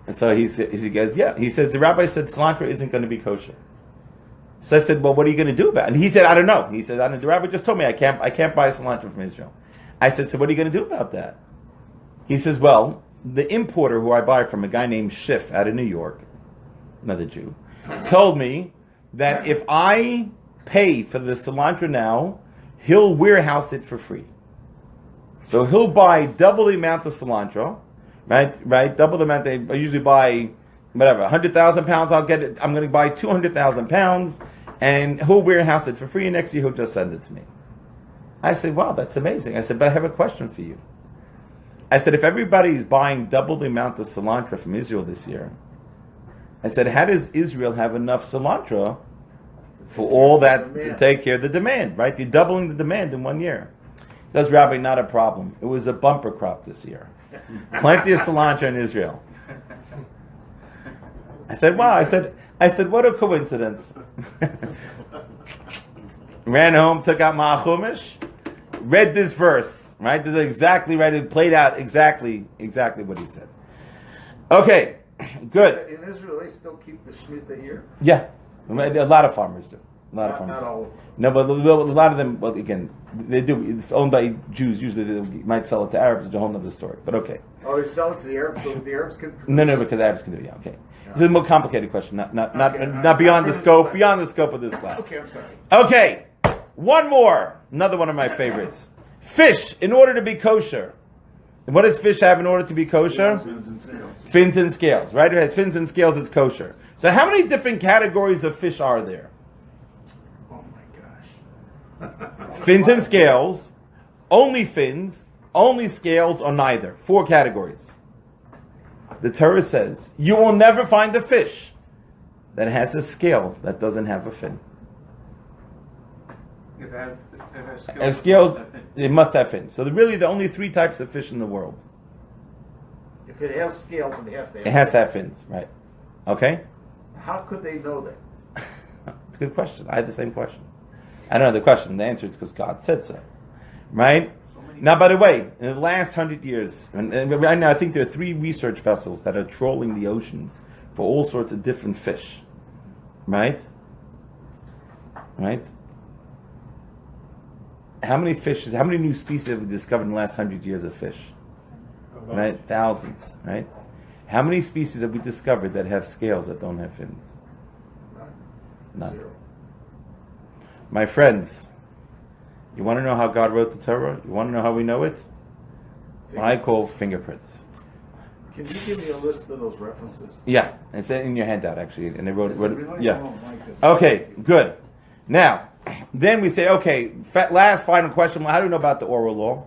And so he goes, yeah. He says, the rabbi said cilantro isn't going to be kosher. So I said, well, what are you going to do about it? And he said, I don't know. He said, the rabbi just told me I can't buy cilantro from Israel. I said, so what are you going to do about that? He says, well, the importer who I buy from, a guy named Schiff out of New York, another Jew, told me that if I pay for the cilantro now, he'll warehouse it for free. So he'll buy double the amount of cilantro, right? Double the amount. I usually buy, 100,000 pounds. I'm going to buy 200,000 pounds, and he'll warehouse it for free. And next year he'll just send it to me. I said, wow, that's amazing. I said, but I have a question for you. I said, if everybody's buying double the amount of cilantro from Israel this year, I said, how does Israel have enough cilantro for all that to take care of the demand, right? You're doubling the demand in 1 year. He goes, Rabbi, not a problem. It was a bumper crop this year. Plenty of cilantro in Israel. I said, wow. I said, what a coincidence. Ran home, took out my chumash, read this verse, right? This is exactly right. It played out exactly what he said. Okay, good. So in Israel, they still keep the Shemitah year? Yeah. A lot of farmers do. Not all of them. No, but a lot of them, well, again, they do. It's owned by Jews. Usually they might sell it to Arabs. It's a whole other story. But okay. Oh, they sell it to the Arabs so the Arabs can produce? No, because Arabs can do it. Yeah, okay. This is a more complicated question. Not beyond the scope. Beyond the scope of this class. Okay, I'm sorry. Okay, one more. Another one of my favorites. Fish, in order to be kosher. And what does fish have in order to be kosher? Fins and scales, right? It has fins and scales, it's kosher. So how many different categories of fish are there? Oh my gosh. Fins and scales, only fins, only scales, or neither. 4 categories. The Torah says, you will never find a fish that has a scale that doesn't have a fin. If it has And scales, it must have fins. So really the only 3 types of fish in the world. If it has scales, it has to have It has to have fins, right? Okay? How could they know that? It's a good question. I had the same question. I don't know the question. The answer is because God said so. Right? Now, by the way, in the last 100 years, and right now I think there are 3 research vessels that are trawling the oceans for all sorts of different fish. Right? Right? How many fishes, how many new species have we discovered in the last 100 years of fish? Right? Thousands. Right? How many species have we discovered that have scales that don't have fins? None. 0. My friends, you want to know how God wrote the Torah? You want to know how we know it? What I call fingerprints. Can you give me a list of those references? Yeah, it's in your handout actually, and they wrote it. Really? Yeah. Oh, my goodness. Okay, good. Now, then we say, okay, last final question. How do we know about the oral law?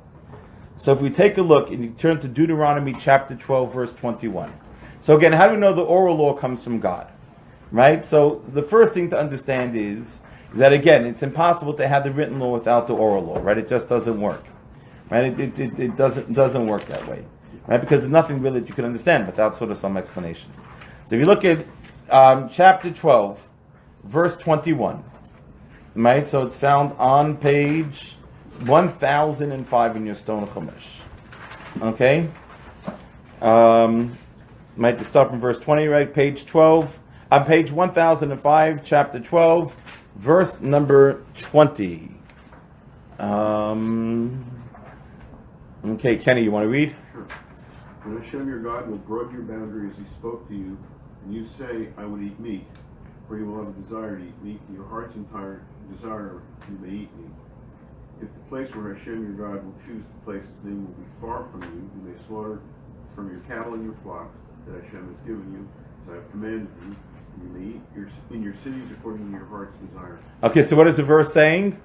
So if we take a look and you turn to Deuteronomy chapter 12, verse 21. So again, how do we know the oral law comes from God? Right? So the first thing to understand is that again, it's impossible to have the written law without the oral law, right? It just doesn't work. Right? It doesn't work that way. Right? Because there's nothing really that you can understand without sort of some explanation. So if you look at chapter 12, verse 21, right? So it's found on page 1005 in your Stone Chumash. Okay? Might just start from verse 20, right? Page 12. On page 1005, chapter 12, verse number 20. Okay, Kenny, you want to read? Sure. When Hashem your God will broaden your boundary as he spoke to you, and you say, I would eat meat, for you will have a desire to eat meat, and your heart's entire desire you may eat meat. If the place where Hashem your God will choose to place his name will be far from you, you may slaughter from your cattle and your flocks that Hashem has given you, as I have commanded you, and you may eat in your cities according to your heart's desire. Okay, so what is the verse saying?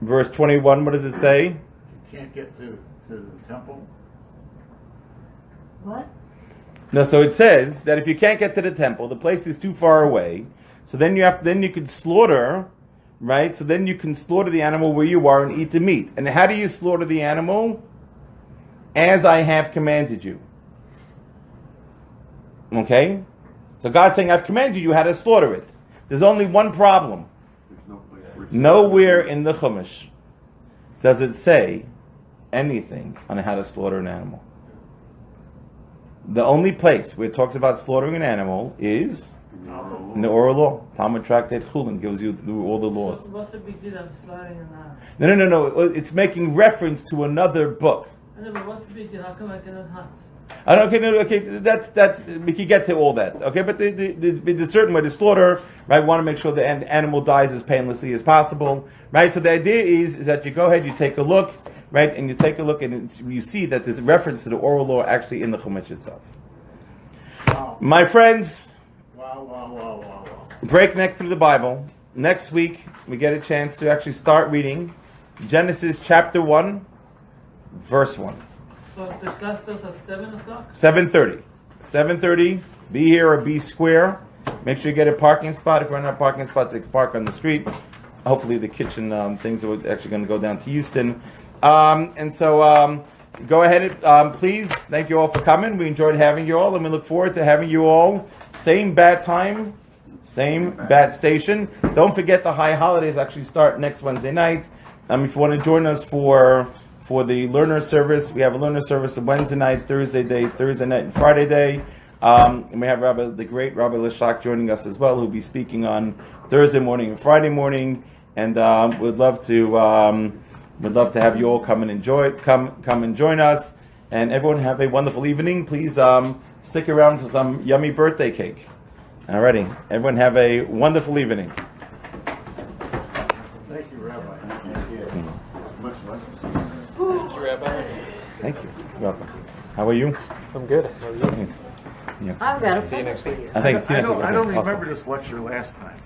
Verse 21, what does it say? You can't get to the temple. What? No, so it says that if you can't get to the temple, the place is too far away. So then you could slaughter, right? So then you can slaughter the animal where you are and eat the meat. And how do you slaughter the animal? as I have commanded you. Okay? So God's saying, I've commanded you how to slaughter it. There's only one problem. Nowhere in the Chumash does it say anything on how to slaughter an animal. The only place where it talks about slaughtering an animal is in the oral law. Talmud Tractate Chulin gives you all the laws. So what's the big deal of slaughtering an animal? No. It's making reference to another book. I know, but what's the big deal? How come I cannot hunt? Okay. That's we can get to all that. Okay, but the certain way to slaughter, right? We want to make sure the animal dies as painlessly as possible, right? So the idea is that you go ahead, you take a look, right, and you take a look, and you see that there's a reference to the oral law actually in the Chumash itself. Wow. My friends, Wow. Breakneck through the Bible. Next week we get a chance to actually start reading Genesis chapter 1, verse 1. So the class starts at 7 o'clock? 7:30. 7:30. Be here or be square. Make sure you get a parking spot. If we're not parking spots, you can park on the street. Hopefully the kitchen things are actually going to go down to Houston. Go ahead, please. Thank you all for coming. We enjoyed having you all, and we look forward to having you all. Same bat time, same bat station. Don't forget the high holidays actually start next Wednesday night. If you want to join us for the learner service, we have a learner service on Wednesday night, Thursday night, and Friday day. And we have the great Rabbi Lishak joining us as well, who'll be speaking on Thursday morning and Friday morning. And we'd love to have you all come and come and join us. And everyone have a wonderful evening. Please stick around for some yummy birthday cake. Alrighty, everyone have a wonderful evening. Thank you, Rabbi. Thank you. Much love. Thank you, Rabbi. Thank you. You're welcome. How are you? I'm good. How are you? Yeah. I've got a See you next week. I think. I don't remember this lecture last time.